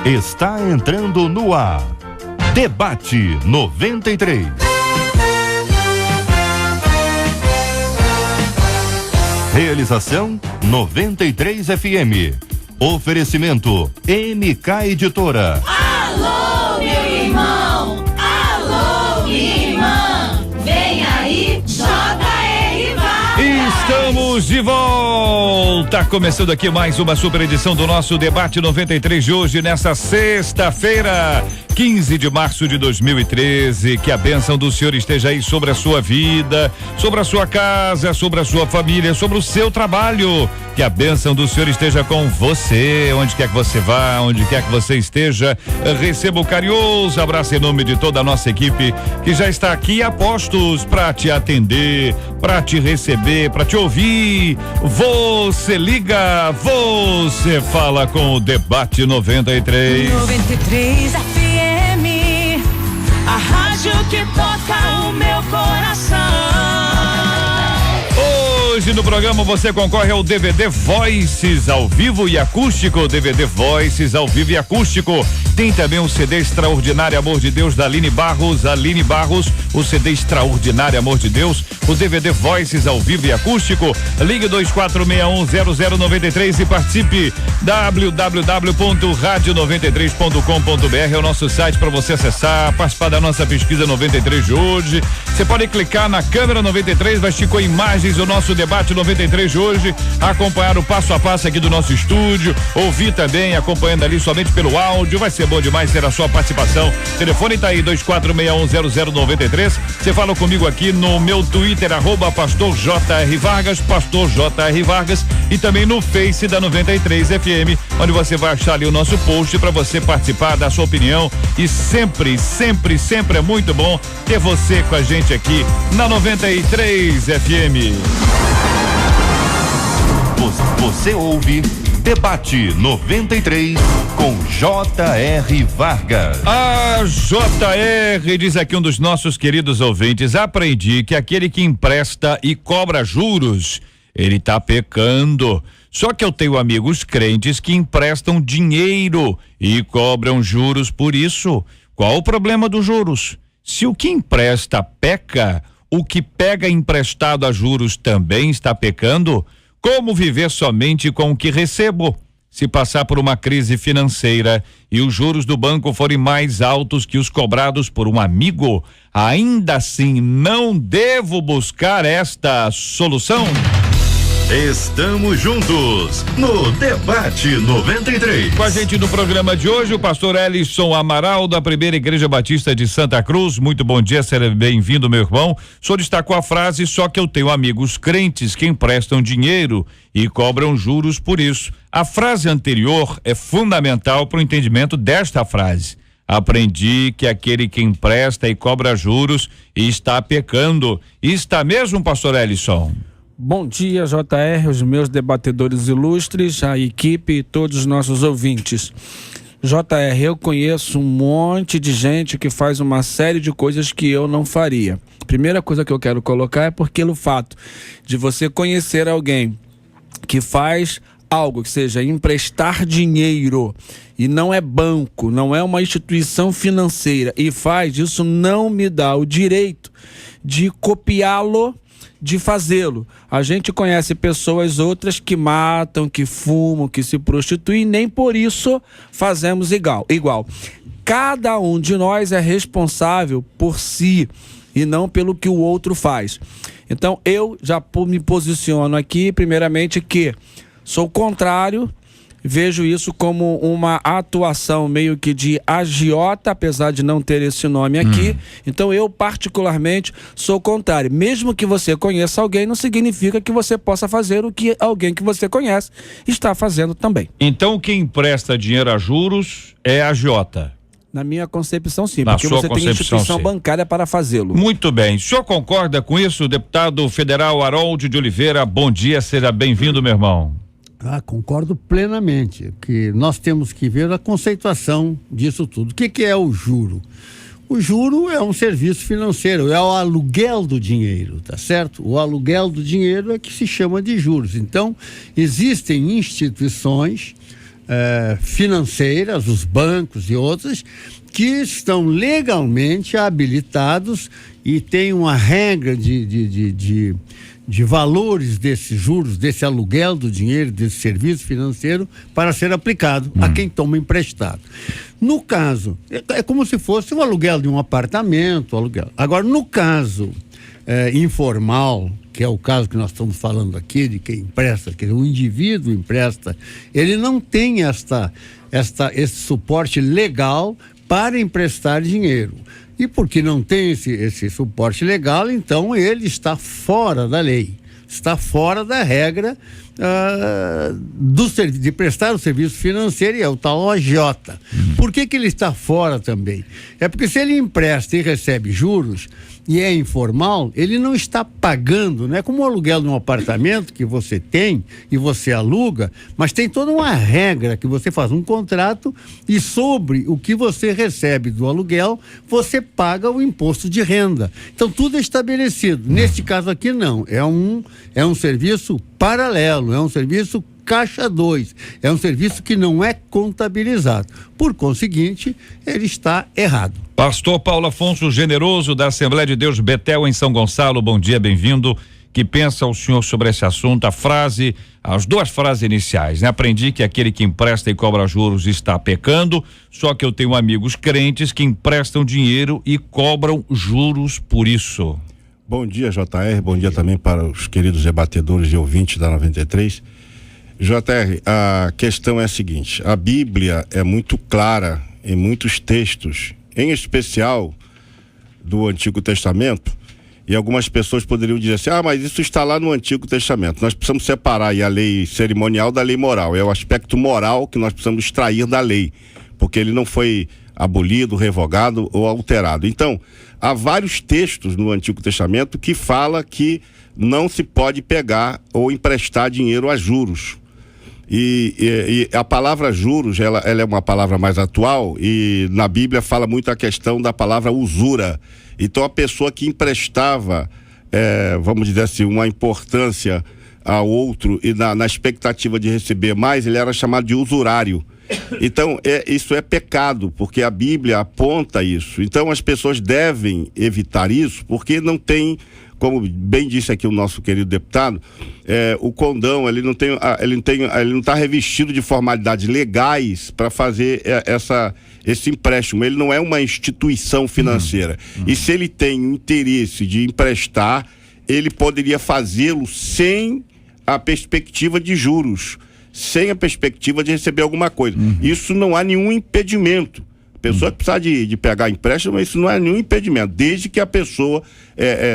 está entrando no ar. Debate 93. Realização 93 FM. Oferecimento MK Editora. Alô, meu irmão! Alô, minha irmã! Vem aí, J.R. Vargas! Estamos de volta! Começando aqui mais uma super edição do nosso Debate 93 de hoje, nessa sexta-feira, 15 de março de 2013. Que a bênção do Senhor esteja aí sobre a sua vida, sobre a sua casa, sobre a sua família, sobre o seu trabalho. Que a bênção do Senhor esteja com você, onde quer que você vá, onde quer que você esteja. Receba o carinhoso abraço em nome de toda a nossa equipe que já está aqui a postos para te atender, para te receber, para te ouvir. Você liga, você fala com o Debate 93. 93 FM, a rádio que toca o meu coração. Hoje no programa você concorre ao DVD Voices ao vivo e acústico. DVD Voices ao vivo e acústico. Tem também um CD Extraordinário Amor de Deus da Aline Barros. Aline Barros, o CD Extraordinário Amor de Deus. O DVD Voices ao vivo e acústico. Ligue 24610093 e participe. www.radio93.com.br é o nosso site para você acessar, participar da nossa pesquisa 93 de hoje. Você pode clicar na câmera 93, vai estar com imagens do nosso Debate 93 de hoje, acompanhar o passo a passo aqui do nosso estúdio, ouvir também, acompanhando ali somente pelo áudio. Vai ser bom demais ter a sua participação. O telefone tá aí, 24610093. Você fala comigo aqui no meu Twitter, @Pastor J.R. Vargas, Pastor J.R. Vargas, e também no Face da 93 FM, onde você vai achar ali o nosso post para você participar, dar sua opinião. E sempre é muito bom ter você com a gente aqui na 93 FM. Você ouve Debate 93 com J.R. Vargas. JR, diz aqui um dos nossos queridos ouvintes: aprendi que aquele que empresta e cobra juros, ele tá pecando. Só que eu tenho amigos crentes que emprestam dinheiro e cobram juros por isso. Qual o problema dos juros? Se o que empresta peca, o que pega emprestado a juros também está pecando? Como viver somente com o que recebo? Se passar por uma crise financeira e os juros do banco forem mais altos que os cobrados por um amigo, ainda assim não devo buscar esta solução? Estamos juntos no Debate 93. Com a gente no programa de hoje, o pastor Elison Amaral, da Primeira Igreja Batista de Santa Cruz. Muito bom dia, seja bem-vindo, meu irmão. O senhor destacou a frase: só que eu tenho amigos crentes que emprestam dinheiro e cobram juros por isso. A frase anterior é fundamental para o entendimento desta frase. Aprendi que aquele que empresta e cobra juros está pecando. E está mesmo, pastor Elison? Bom dia, JR, os meus debatedores ilustres, a equipe e todos os nossos ouvintes. JR, eu conheço um monte de gente que faz uma série de coisas que eu não faria. Primeira coisa que eu quero colocar é porque o fato de você conhecer alguém que faz algo que seja emprestar dinheiro e não é banco, não é uma instituição financeira e faz isso, não me dá o direito de copiá-lo, de fazê-lo. A gente conhece pessoas outras que matam, que fumam, que se prostituem, nem por isso fazemos igual. Cada um de nós é responsável por si e não pelo que o outro faz. Então eu já me posiciono aqui, primeiramente, que sou contrário. Vejo isso como uma atuação meio que de agiota, apesar de não ter esse nome aqui. Então eu particularmente sou contrário. Mesmo que você conheça alguém, não significa que você possa fazer o que alguém que você conhece está fazendo também. Então quem empresta dinheiro a juros é agiota? Na minha concepção, sim, Na porque sua você tem instituição sim. bancária para fazê-lo. Muito bem. O senhor concorda com isso, deputado federal Harold de Oliveira? Bom dia, seja bem-vindo, meu irmão. Concordo plenamente, que nós temos que ver a conceituação disso tudo. O que é o juro? O juro é um serviço financeiro, é o aluguel do dinheiro, tá certo? O aluguel do dinheiro é que se chama de juros. Então, existem instituições financeiras, os bancos e outras, que estão legalmente habilitados e tem uma regra de valores desses juros, desse aluguel do dinheiro, desse serviço financeiro para ser aplicado a quem toma emprestado. No caso, é como se fosse o aluguel de um apartamento, Agora, no caso informal, que é o caso que nós estamos falando aqui, de quem empresta, que o indivíduo empresta, ele não tem esse suporte legal para emprestar dinheiro. E porque não tem esse suporte legal, então ele está fora da lei, está fora da regra de prestar o serviço financeiro, e é o tal OJ. Por que ele está fora também? É porque se ele empresta e recebe juros e é informal, ele não está pagando, não é como o aluguel de um apartamento que você tem e você aluga, mas tem toda uma regra que você faz um contrato e sobre o que você recebe do aluguel, você paga o imposto de renda. Então tudo é estabelecido. Neste caso aqui não, é um serviço paralelo, é um serviço Caixa 2, é um serviço que não é contabilizado. Por conseguinte, ele está errado. Pastor Paulo Afonso Generoso, da Assembleia de Deus Betel, em São Gonçalo, bom dia, bem-vindo. Que pensa o senhor sobre esse assunto? As duas frases iniciais, né? Aprendi que aquele que empresta e cobra juros está pecando, só que eu tenho amigos crentes que emprestam dinheiro e cobram juros por isso. Bom dia, JR, bom dia também para os queridos debatedores e ouvintes da 93. JR, a questão é a seguinte: a Bíblia é muito clara em muitos textos, em especial do Antigo Testamento, e algumas pessoas poderiam dizer assim, mas isso está lá no Antigo Testamento. Nós precisamos separar aí a lei cerimonial da lei moral. É o aspecto moral que nós precisamos extrair da lei, porque ele não foi abolido, revogado ou alterado. Então, há vários textos no Antigo Testamento que fala que não se pode pegar ou emprestar dinheiro a juros. E a palavra juros, ela é uma palavra mais atual, e na Bíblia fala muito a questão da palavra usura. Então a pessoa que emprestava, vamos dizer assim, uma importância ao outro e na expectativa de receber mais, ele era chamado de usurário. Então isso é pecado, porque a Bíblia aponta isso. Então as pessoas devem evitar isso, porque não tem, como bem disse aqui o nosso querido deputado, o condão, ele não está revestido de formalidades legais para fazer esse empréstimo. Ele não é uma instituição financeira. E se ele tem interesse de emprestar, ele poderia fazê-lo sem a perspectiva de juros, sem a perspectiva de receber alguma coisa. Isso não há nenhum impedimento. A pessoa precisa de pegar empréstimo, mas isso não é nenhum impedimento, desde que a pessoa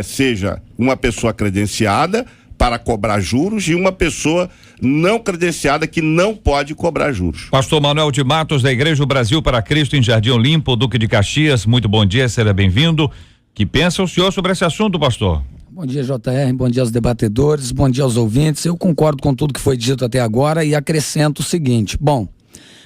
seja uma pessoa credenciada para cobrar juros e uma pessoa não credenciada que não pode cobrar juros. Pastor Manuel de Matos, da Igreja Brasil para Cristo, em Jardim Olimpo, Duque de Caxias, muito bom dia, seja bem-vindo. Que pensa o senhor sobre esse assunto, pastor? Bom dia, JR, bom dia aos debatedores, bom dia aos ouvintes. Eu concordo com tudo que foi dito até agora e acrescento o seguinte: bom,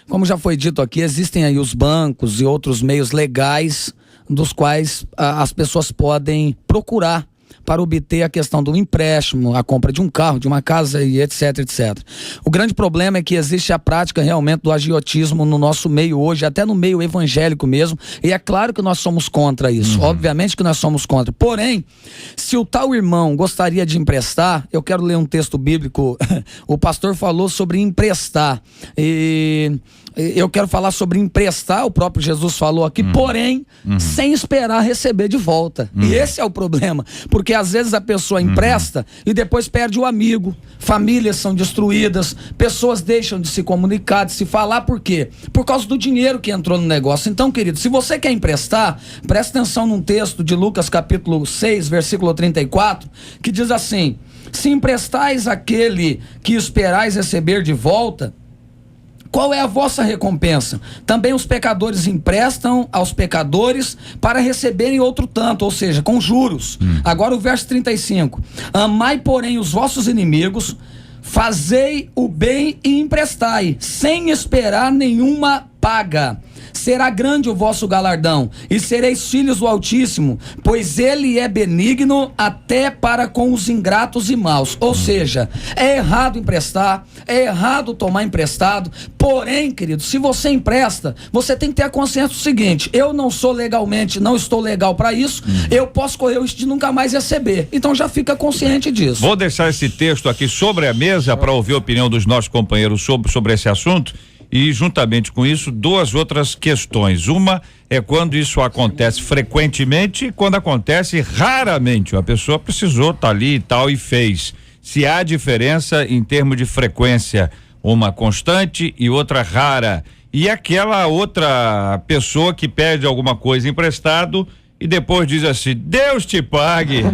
como já foi dito aqui, existem aí os bancos e outros meios legais dos quais as pessoas podem procurar para obter a questão do empréstimo, a compra de um carro, de uma casa e etc, etc. O grande problema é que existe a prática realmente do agiotismo no nosso meio hoje, até no meio evangélico mesmo, e é claro que nós somos contra isso, obviamente que nós somos contra. Porém, se o tal irmão gostaria de emprestar, eu quero ler um texto bíblico, o pastor falou sobre emprestar, e eu quero falar sobre emprestar, o próprio Jesus falou aqui, porém, sem esperar receber de volta. E esse é o problema, porque às vezes a pessoa empresta e depois perde o amigo, famílias são destruídas, pessoas deixam de se comunicar, de se falar, por quê? Por causa do dinheiro que entrou no negócio. Então, querido, se você quer emprestar, presta atenção num texto de Lucas capítulo 6, versículo 34, que diz assim: se emprestais aquele que esperais receber de volta, qual é a vossa recompensa? Também os pecadores emprestam aos pecadores para receberem outro tanto, ou seja, com juros. Agora o verso 35. Amai, porém, os vossos inimigos, fazei o bem e emprestai, sem esperar nenhuma paga. será grande o vosso galardão, e sereis filhos do Altíssimo, pois ele é benigno até para com os ingratos e maus. Ou seja, é errado emprestar, é errado tomar emprestado, porém, querido, se você empresta, você tem que ter a consciência do seguinte: eu não sou legalmente, não estou legal para isso, eu posso correr o risco de nunca mais receber. Então já fica consciente disso. Vou deixar esse texto aqui sobre a mesa para ouvir a opinião dos nossos companheiros sobre esse assunto. E, juntamente com isso, duas outras questões. Uma é quando isso acontece frequentemente e quando acontece raramente. A pessoa precisou estar ali e tal e fez. Se há diferença em termos de frequência, uma constante e outra rara. E aquela outra pessoa que pede alguma coisa emprestado e depois diz assim: Deus te pague.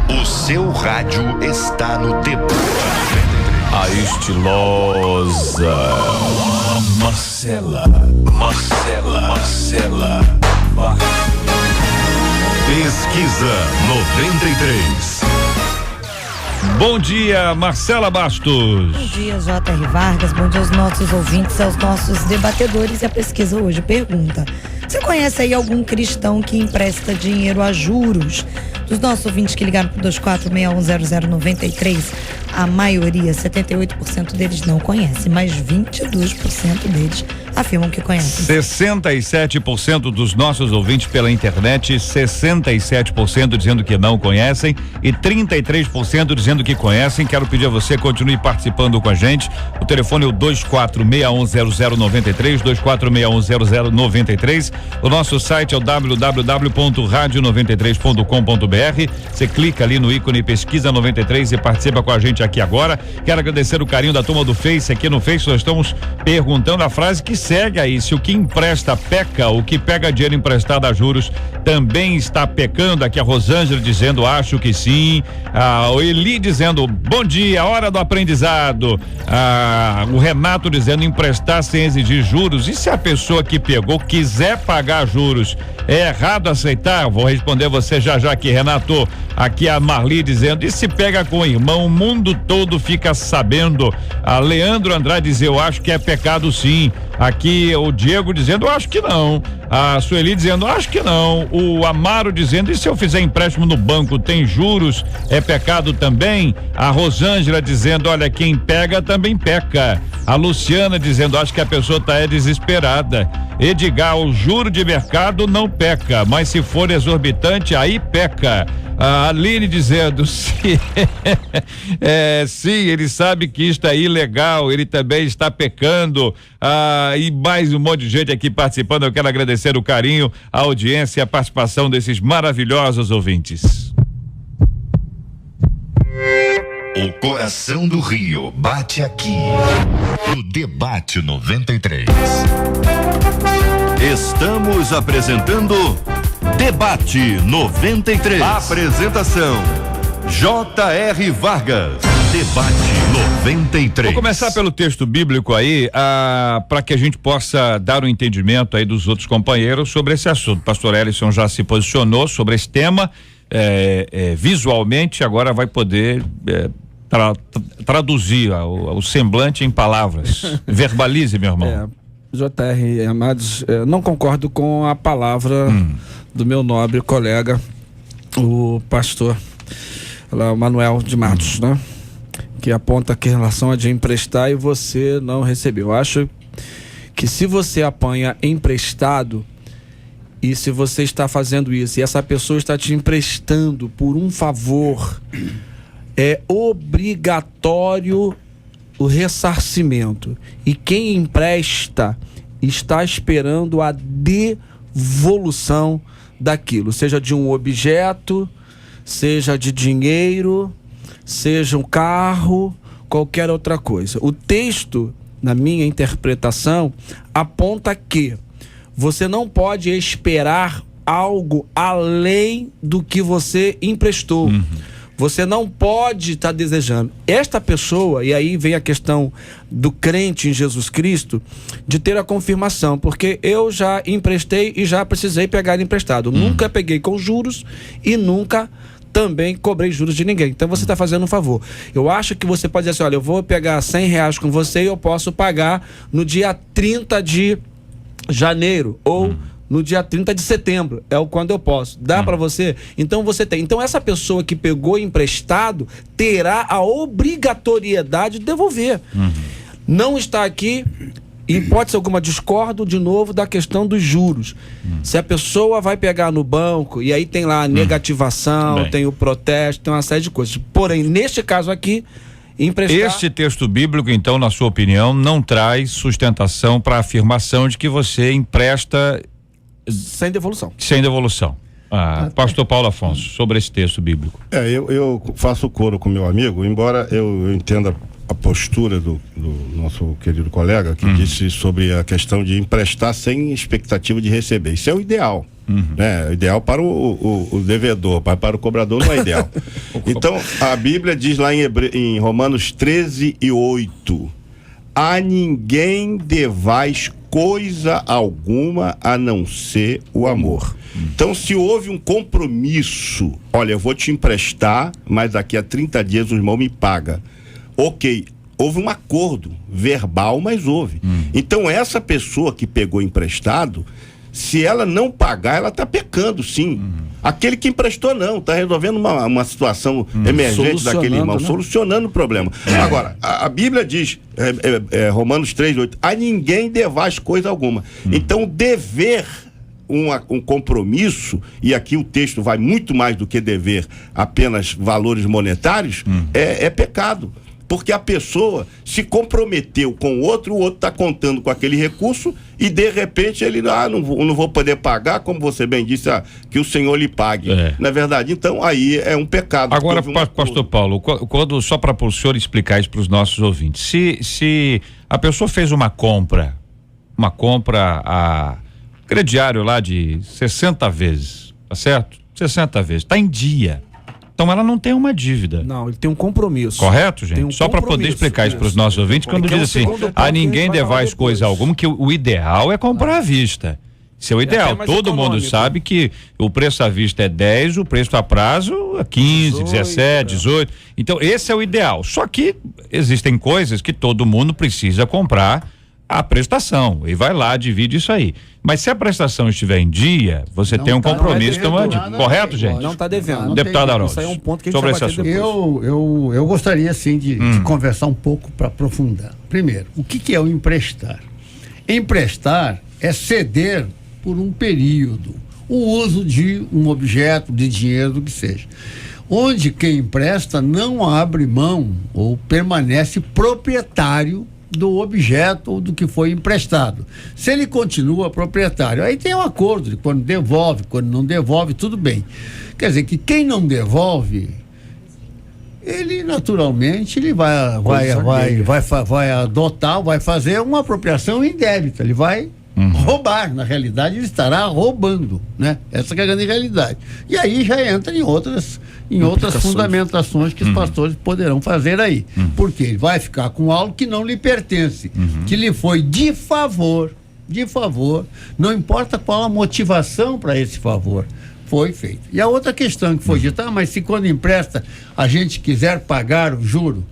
O seu rádio está no debate. A estilosa Marcela. Pesquisa 93. Bom dia, Marcela Bastos. Bom dia, J.R. Vargas. Bom dia aos nossos ouvintes, aos nossos debatedores. E a pesquisa hoje pergunta: você conhece aí algum cristão que empresta dinheiro a juros? Dos nossos ouvintes que ligaram para o 24610093, a maioria, 78% deles não conhece, mas 22% deles afirmam que conhecem. 67% dos nossos ouvintes pela internet, 67% dizendo que não conhecem e 33% dizendo que conhecem. Quero pedir a você, continue participando com a gente. O telefone é o 24610093, 24610093. O nosso site é o www.radio93.com.br. Você clica ali no ícone Pesquisa 93 e participa com a gente aqui agora. Quero agradecer o carinho da turma do Face. Aqui no Face nós estamos perguntando a frase que segue aí: se o que empresta peca, o que pega dinheiro emprestado a juros também está pecando. Aqui a Rosângela dizendo acho que sim. O Eli dizendo bom dia, hora do aprendizado. O Renato dizendo emprestar sem exigir juros. E se a pessoa que pegou quiser pagar juros, é errado aceitar? Vou responder você já aqui, Renato. Aqui a Marli dizendo: e se pega com o irmão, o mundo todo fica sabendo. A Leandro Andrade diz: eu acho que é pecado sim. Aqui o Diego dizendo: eu acho que não. A Sueli dizendo: acho que não. O Amaro dizendo: e se eu fizer empréstimo no banco, tem juros, é pecado também? A Rosângela dizendo: olha, quem pega também peca. A Luciana dizendo: acho que a pessoa tá desesperada. Edgar: o juro de mercado não peca, mas se for exorbitante, aí peca. A Aline dizendo: sim, ele sabe que isto é ilegal, ele também está pecando. E mais um monte de gente aqui participando. Eu quero agradecer o carinho, a audiência e a participação desses maravilhosos ouvintes. O coração do Rio bate aqui no Debate 93. Estamos apresentando Debate 93. Apresentação: J.R. Vargas. Debate 93. Vou começar pelo texto bíblico aí, para que a gente possa dar um entendimento aí dos outros companheiros sobre esse assunto. O pastor Ellison já se posicionou sobre esse tema visualmente, agora vai poder traduzir o semblante em palavras. Verbalize, meu irmão. J.R. Amados, não concordo com a palavra do meu nobre colega, o pastor Manuel de Matos, né? Que aponta que em relação a de emprestar e você não recebeu. Eu acho que se você apanha emprestado e se você está fazendo isso e essa pessoa está te emprestando por um favor, é obrigatório o ressarcimento. E quem empresta está esperando a devolução daquilo, seja de um objeto, seja de dinheiro, seja um carro, qualquer outra coisa. O texto, na minha interpretação, aponta que você não pode esperar algo além do que você emprestou. Você não pode estar desejando. Esta pessoa, e aí vem a questão do crente em Jesus Cristo, de ter a confirmação, porque eu já emprestei e já precisei pegar emprestado. Nunca peguei com juros e nunca também cobrei juros de ninguém. Então você está fazendo um favor. Eu acho que você pode dizer assim, olha, eu vou pegar R$100 com você e eu posso pagar no dia 30 de janeiro ou no dia 30 de setembro. É o quando eu posso. Dá para você? Então você tem. Então essa pessoa que pegou emprestado terá a obrigatoriedade de devolver. Não está aqui... Hipótese alguma, discordo de novo da questão dos juros. Se a pessoa vai pegar no banco e aí tem lá a negativação, tem o protesto, tem uma série de coisas. Porém, neste caso aqui, emprestar... Este texto bíblico, então, na sua opinião, não traz sustentação para a afirmação de que você empresta sem devolução. Sem devolução. Pastor Paulo Afonso, sobre esse texto bíblico. Eu faço coro com meu amigo, embora eu entenda a postura do nosso querido colega que disse sobre a questão de emprestar sem expectativa de receber. Isso é o ideal. Né? O ideal para o devedor, para o cobrador não é ideal. Então, a Bíblia diz lá em Romanos 13:8: a ninguém devais coisa alguma a não ser o amor. Então, se houve um compromisso, olha, eu vou te emprestar, mas daqui a 30 dias o irmão me paga. Ok, houve um acordo verbal, mas houve. Então, essa pessoa que pegou emprestado, se ela não pagar, ela está pecando, sim. Aquele que emprestou não, está resolvendo uma situação emergente daquele irmão, solucionando o problema. Agora, a Bíblia diz, Romanos 3:8, a ninguém devais coisa alguma. Então, dever um compromisso, e aqui o texto vai muito mais do que dever apenas valores monetários, é pecado. Porque a pessoa se comprometeu com o outro está contando com aquele recurso e de repente ele, não vou poder pagar, como você bem disse, que o Senhor lhe pague. Não é verdade? Então aí é um pecado. Agora, pastor Paulo, só para o senhor explicar isso para os nossos ouvintes, se a pessoa fez uma compra a crediário lá de 60 vezes, tá certo? 60 vezes, tá em dia. Então ela não tem uma dívida. Não, ele tem um compromisso. Correto, gente? Só para poder explicar isso para os nossos ouvintes, quando diz assim, a ninguém devais coisa alguma, que o ideal é comprar à vista. Isso é o ideal. Todo mundo sabe que o preço à vista é 10, o preço a prazo é 15, 17, 18. Então esse é o ideal. Só que existem coisas que todo mundo precisa comprar a prestação e vai lá, divide isso aí. Mas se a prestação estiver em dia, você tem um compromisso. Correto, gente? Não está devendo. Deputado Haroldo, isso aí é um ponto que a gente sobre vai esse assunto. Eu gostaria, sim, de conversar um pouco para aprofundar. Primeiro, o que é o emprestar? Emprestar é ceder por um período o uso de um objeto, de dinheiro, do que seja. Onde quem empresta não abre mão ou permanece proprietário do objeto ou do que foi emprestado. Se ele continua proprietário, aí tem um acordo de quando devolve, quando não devolve, tudo bem. Quer dizer que quem não devolve, ele naturalmente ele vai adotar, vai fazer uma apropriação indébita, ele vai roubar, na realidade ele estará roubando, né? Essa que é a grande realidade. E aí já entra em outras fundamentações que os pastores poderão fazer aí. Porque ele vai ficar com algo que não lhe pertence, que lhe foi de favor, não importa qual a motivação para esse favor, foi feito. E a outra questão que foi dita, mas se quando empresta a gente quiser pagar o juro,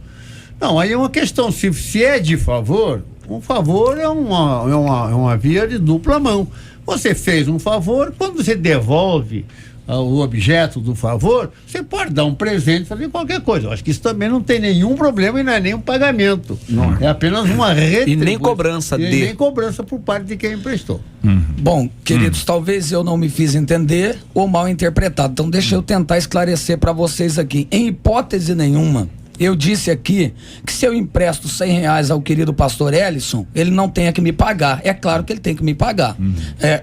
não, aí é uma questão, se é de favor, um favor é uma via de dupla mão. Você fez um favor, quando você devolve o objeto do favor, você pode dar um presente, fazer qualquer coisa. Eu acho que isso também não tem nenhum problema e não é nem um pagamento. Não. É apenas uma retribuição. E nem cobrança nem cobrança por parte de quem emprestou. Bom, queridos, talvez eu não me fiz entender ou mal interpretado. Então deixa eu tentar esclarecer para vocês aqui. Em hipótese nenhuma, eu disse aqui que se eu empresto R$100 ao querido pastor Ellison, ele não tenha que me pagar. É claro que ele tem que me pagar.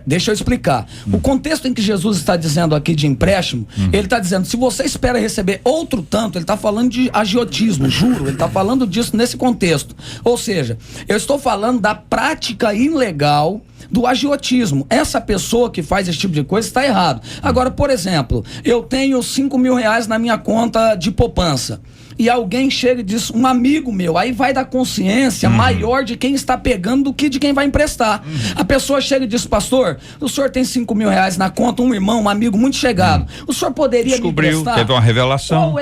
Deixa eu explicar. O contexto em que Jesus está dizendo aqui de empréstimo, ele está dizendo, se você espera receber outro tanto, ele está falando de agiotismo, juro, ele está falando disso nesse contexto. Ou seja, eu estou falando da prática ilegal do agiotismo. Essa pessoa que faz esse tipo de coisa está errado. Agora, por exemplo, eu tenho R$5.000 na minha conta de poupança. e alguém chega e diz, um amigo meu, aí vai da consciência maior de quem está pegando do que de quem vai emprestar. A pessoa chega e diz, pastor, o senhor tem 5 mil reais na conta, um irmão, um amigo muito chegado, o senhor poderia me emprestar? Teve uma revelação.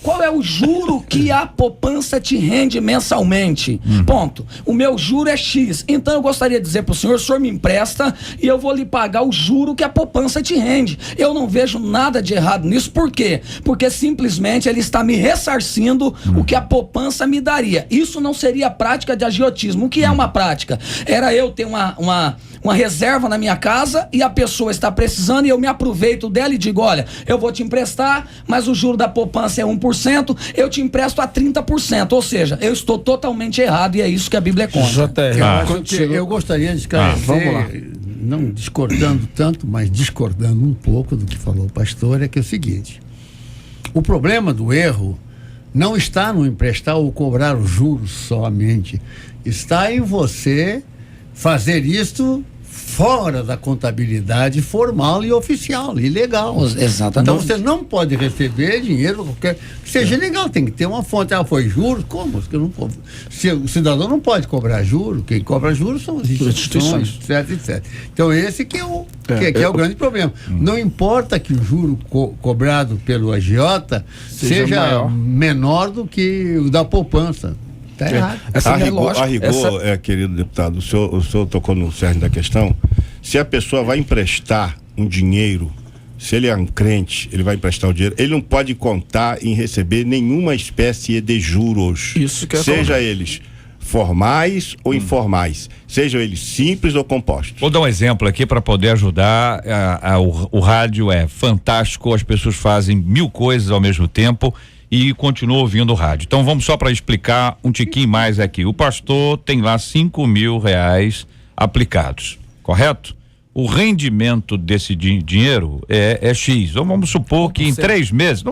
Qual é o juro que a poupança te rende mensalmente? Ponto. O meu juro é X. Então eu gostaria de dizer para o senhor me empresta e eu vou lhe pagar o juro que a poupança te rende. Eu não vejo nada de errado nisso. Por quê? Porque simplesmente ele está me ressarcindo o que a poupança me daria. Isso não seria prática de agiotismo. O que é uma prática? Era eu ter uma reserva na minha casa e a pessoa está precisando e eu me aproveito dela e digo, olha, eu vou te emprestar, mas o juro da poupança é 1%, eu te empresto a 30%, ou seja, eu estou totalmente errado e é isso que a Bíblia conta. Eu gostaria de esclarecer, vamos lá. não discordando tanto, mas discordando um pouco do que falou o pastor, é que é o seguinte, o problema do erro não está no emprestar ou cobrar os juros somente, está em você fazer isso fora da contabilidade formal e oficial, e legal. Exatamente. Então você não pode receber dinheiro qualquer que seja legal, tem que ter uma fonte. Foi juros? Como? O cidadão não pode cobrar juros, quem cobra juros são as instituições, etc. Então esse que é o grande problema. Não importa que o juro cobrado pelo agiota seja menor do que o da poupança. Tá errado. A rigor, querido deputado, o senhor tocou no cerne da questão. Se a pessoa vai emprestar um dinheiro, se ele é um crente, ele vai emprestar o dinheiro, ele não pode contar em receber nenhuma espécie de juros. Isso que é seja eles formais ou informais, sejam eles simples ou compostos. Vou dar um exemplo aqui para poder ajudar. O rádio é fantástico, as pessoas fazem 1000 coisas ao mesmo tempo e continua ouvindo o rádio. Então vamos só para explicar um tiquinho mais aqui. O pastor tem lá 5 mil reais aplicados, correto? O rendimento desse dinheiro é X. Então vamos supor que em 3 meses,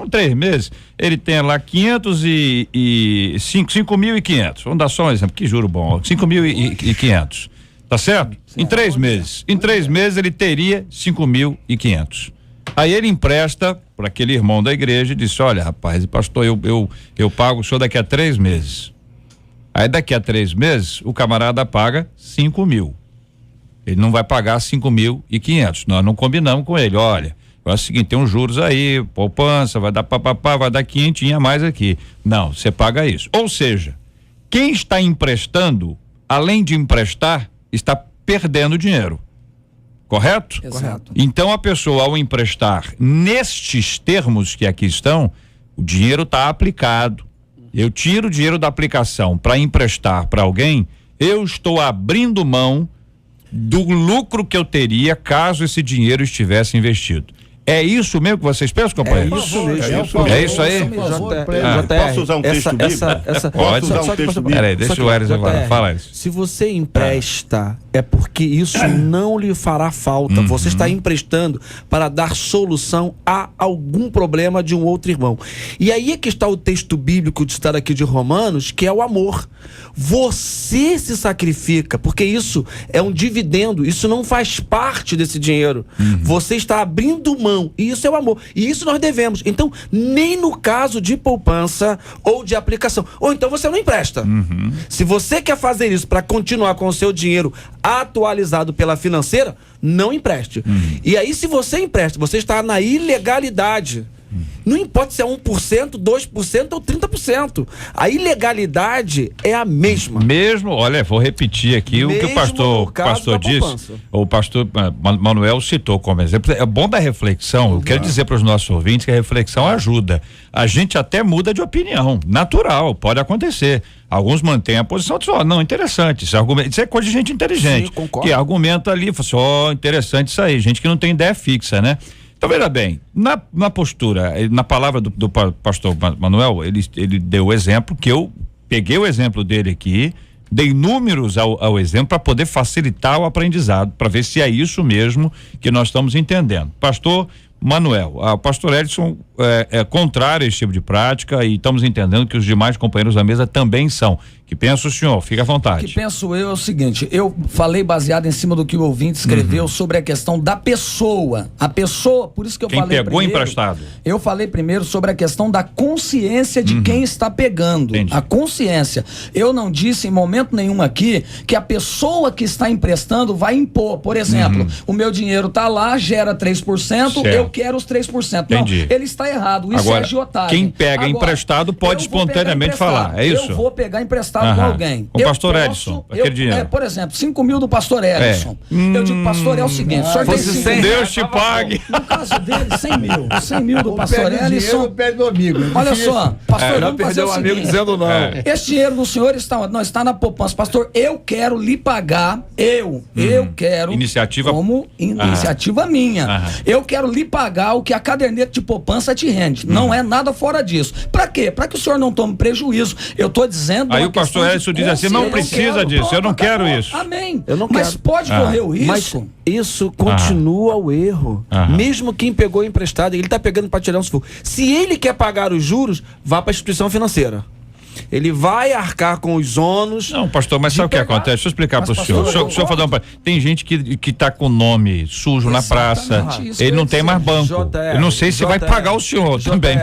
ele tem lá 5.500. Vamos dar só um exemplo, que juro bom, 5.500, tá certo? Em 3 meses. Em 3 meses ele teria 5.500. Aí ele empresta para aquele irmão da igreja e disse, olha rapaz, pastor, eu pago o senhor daqui a 3 meses. Aí daqui a 3 meses o camarada paga 5 mil. Ele não vai pagar 5.500. Nós não combinamos com ele, olha, é o seguinte, tem uns juros aí, poupança, vai dar papapá, vai dar 500 a mais aqui. Não, você paga isso. Ou seja, quem está emprestando, além de emprestar, está perdendo dinheiro. Correto? Exato. Então a pessoa, ao emprestar nestes termos que aqui estão, o dinheiro está aplicado. Eu tiro o dinheiro da aplicação para emprestar para alguém, eu estou abrindo mão do lucro que eu teria caso esse dinheiro estivesse investido. É isso mesmo que vocês pensam, companheiro? É isso mesmo. É isso aí? Posso usar um texto bíblico? Pode. Usar um texto bíblico? Peraí, deixa o Eres agora. Fala isso. Se você empresta, é porque isso não lhe fará falta. Você está emprestando para dar solução a algum problema de um outro irmão. E aí é que está o texto bíblico de estar aqui de Romanos, que é o amor. Você se sacrifica, porque isso é um dividendo, isso não faz parte desse dinheiro. Você está abrindo mão, e isso é o amor. E isso nós devemos. Então, nem no caso de poupança ou de aplicação. Ou então você não empresta. Se você quer fazer isso para continuar com o seu dinheiro atualizado pela financeira, não empreste. E aí, se você empresta, você está na ilegalidade. Não importa se é 1%, 2% ou 30%. A ilegalidade é a mesma. Mesmo, olha, vou repetir aqui o que o pastor disse. O pastor Manuel citou como exemplo. É bom da reflexão. Eu quero dizer para os nossos ouvintes que a reflexão ajuda. A gente até muda de opinião. Natural, pode acontecer. Alguns mantêm a posição de não, interessante. Isso é coisa de gente inteligente. Sim, concordo. Que argumenta ali, fala assim, interessante isso aí. Gente que não tem ideia fixa, né? Então, veja bem, na postura, na palavra do pastor Manuel, ele deu o exemplo que eu peguei o exemplo dele aqui, dei números ao exemplo para poder facilitar o aprendizado, para ver se é isso mesmo que nós estamos entendendo. Pastor Manuel, o pastor Edson é contrário a esse tipo de prática e estamos entendendo que os demais companheiros da mesa também são. Que pensa o senhor? Fica à vontade. O que penso eu é o seguinte, eu falei baseado em cima do que o ouvinte escreveu sobre a questão da pessoa. A pessoa, por isso que eu Quem falei pegou primeiro, emprestado. Eu falei primeiro sobre a questão da consciência de quem está pegando. Entendi. A consciência. Eu não disse em momento nenhum aqui que a pessoa que está emprestando vai impor. Por exemplo, o meu dinheiro tá lá, gera 3%, Certo. eu quero os 3%. Entendi. Não, ele está errado. Isso Agora, é agiotagem. quem pega Agora, emprestado pode eu vou pegar espontaneamente emprestado. falar, é isso? Eu vou pegar emprestado com Aham. alguém. Com o Eu pastor posso- Edson, aquele dinheiro. Por exemplo, 5 mil do pastor Edson. Eu digo, pastor, é o seguinte, o senhor tem Fosse 5 100, mil. Deus te pague. No caso dele, 100 mil. 100 mil do pastor Perde o dinheiro, Edson. perde o amigo. Olha só, pastor, Não vamos fazer perdeu o o amigo seguinte. dizendo não. Esse dinheiro do senhor não está na poupança. Pastor, eu quero lhe pagar, eu quero, Iniciativa- como iniciativa minha, Aham. eu quero lhe pagar o que a caderneta de poupança te rende. Não é nada fora disso. Pra quê? Pra que o senhor não tome prejuízo. Eu tô dizendo Aí uma o pastor questão de Edson diz assim, não consciência. precisa disso, eu não Pronto, quero acabou. isso. Amém. Eu não Mas quero. pode correr o Mas risco. isso continua o erro. Aham. Mesmo quem pegou emprestado, ele está pegando para tirar um sufoco. Se ele quer pagar os juros, vá para a instituição financeira. Ele vai arcar com os ônus. Não, pastor, mas de sabe o que pegar- acontece? Deixa eu explicar Mas, para o senhor. pastor, Deixa eu fazer uma... Tem gente que tá com o nome sujo na praça, Exatamente, isso ele que eu não ia tem mais dizer. banco. Eu não sei se vai pagar o senhor também,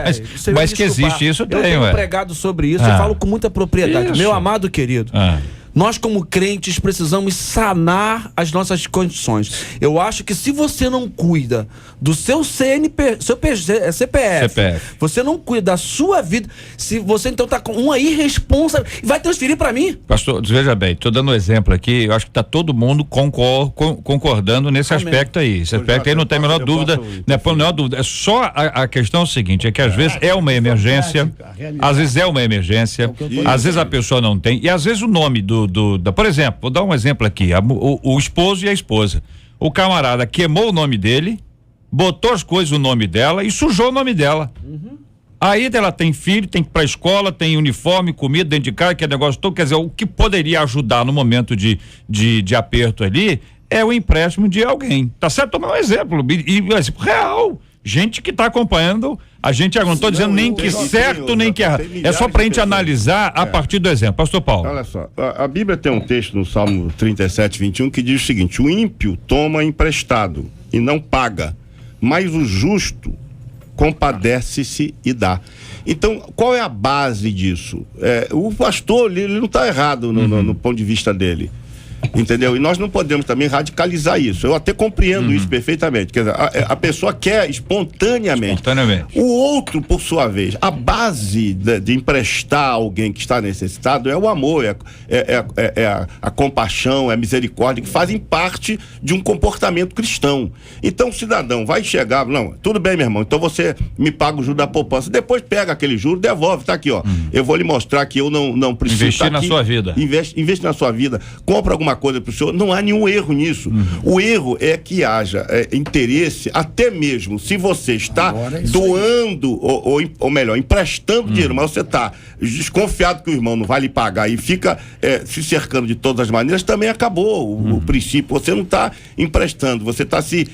mas que existe isso, eu tem, tenho ué. pregado sobre isso, Ah. eu falo com muita propriedade. Isso. Meu amado querido, Ah. nós como crentes precisamos sanar as nossas condições. Eu acho que se você não cuida do seu CPF, você não cuida da sua vida, se você então tá com uma irresponsabilidade, vai transferir para mim? Pastor, veja bem, estou dando um exemplo aqui, eu acho que está todo mundo concordando nesse Amém. aspecto aí. Esse aspecto aí não tem a menor dúvida, não é a menor dúvida. É só a questão é o seguinte, é que às vezes é uma emergência, às vezes é uma emergência, às vezes a pessoa não tem, e às vezes o nome por exemplo, vou dar um exemplo aqui, o esposo e a esposa. O camarada queimou o nome dele, botou as coisas no nome dela e sujou o nome dela. Aí ela tem filho, tem que ir pra escola, tem uniforme, comida dentro de casa, que é negócio todo. Quer dizer, o que poderia ajudar no momento de aperto ali é o empréstimo de alguém. Tá certo? Tomar um exemplo. E real. Gente que está acompanhando a gente. Eu não estou dizendo nem que certo, nem que errado. É só pra gente analisar a partir do exemplo. Pastor Paulo. Olha só, a Bíblia tem um texto no Salmo 37, 21 que diz o seguinte: o ímpio toma emprestado e não paga, mas o justo compadece-se e dá. Então, qual é a base disso? O pastor, ele não está errado no ponto de vista dele. Entendeu? E nós não podemos também radicalizar isso. Eu até compreendo isso perfeitamente. Quer dizer, a pessoa quer espontaneamente. O outro, por sua vez, a base de emprestar alguém que está necessitado é o amor, a compaixão, é a misericórdia, que fazem parte de um comportamento cristão. Então o cidadão vai chegar, não, tudo bem, meu irmão, então você me paga o juro da poupança, depois pega aquele juro, devolve, tá aqui, ó. Eu vou lhe mostrar que eu não preciso investir tá aqui, na sua vida. Investe na sua vida, compra alguma coisa pro senhor, não há nenhum erro nisso. O erro é que haja interesse, até mesmo se você está doando, ou melhor, emprestando dinheiro, mas você está desconfiado que o irmão não vai lhe pagar e fica se cercando de todas as maneiras, também acabou o princípio. Você não está emprestando, você está se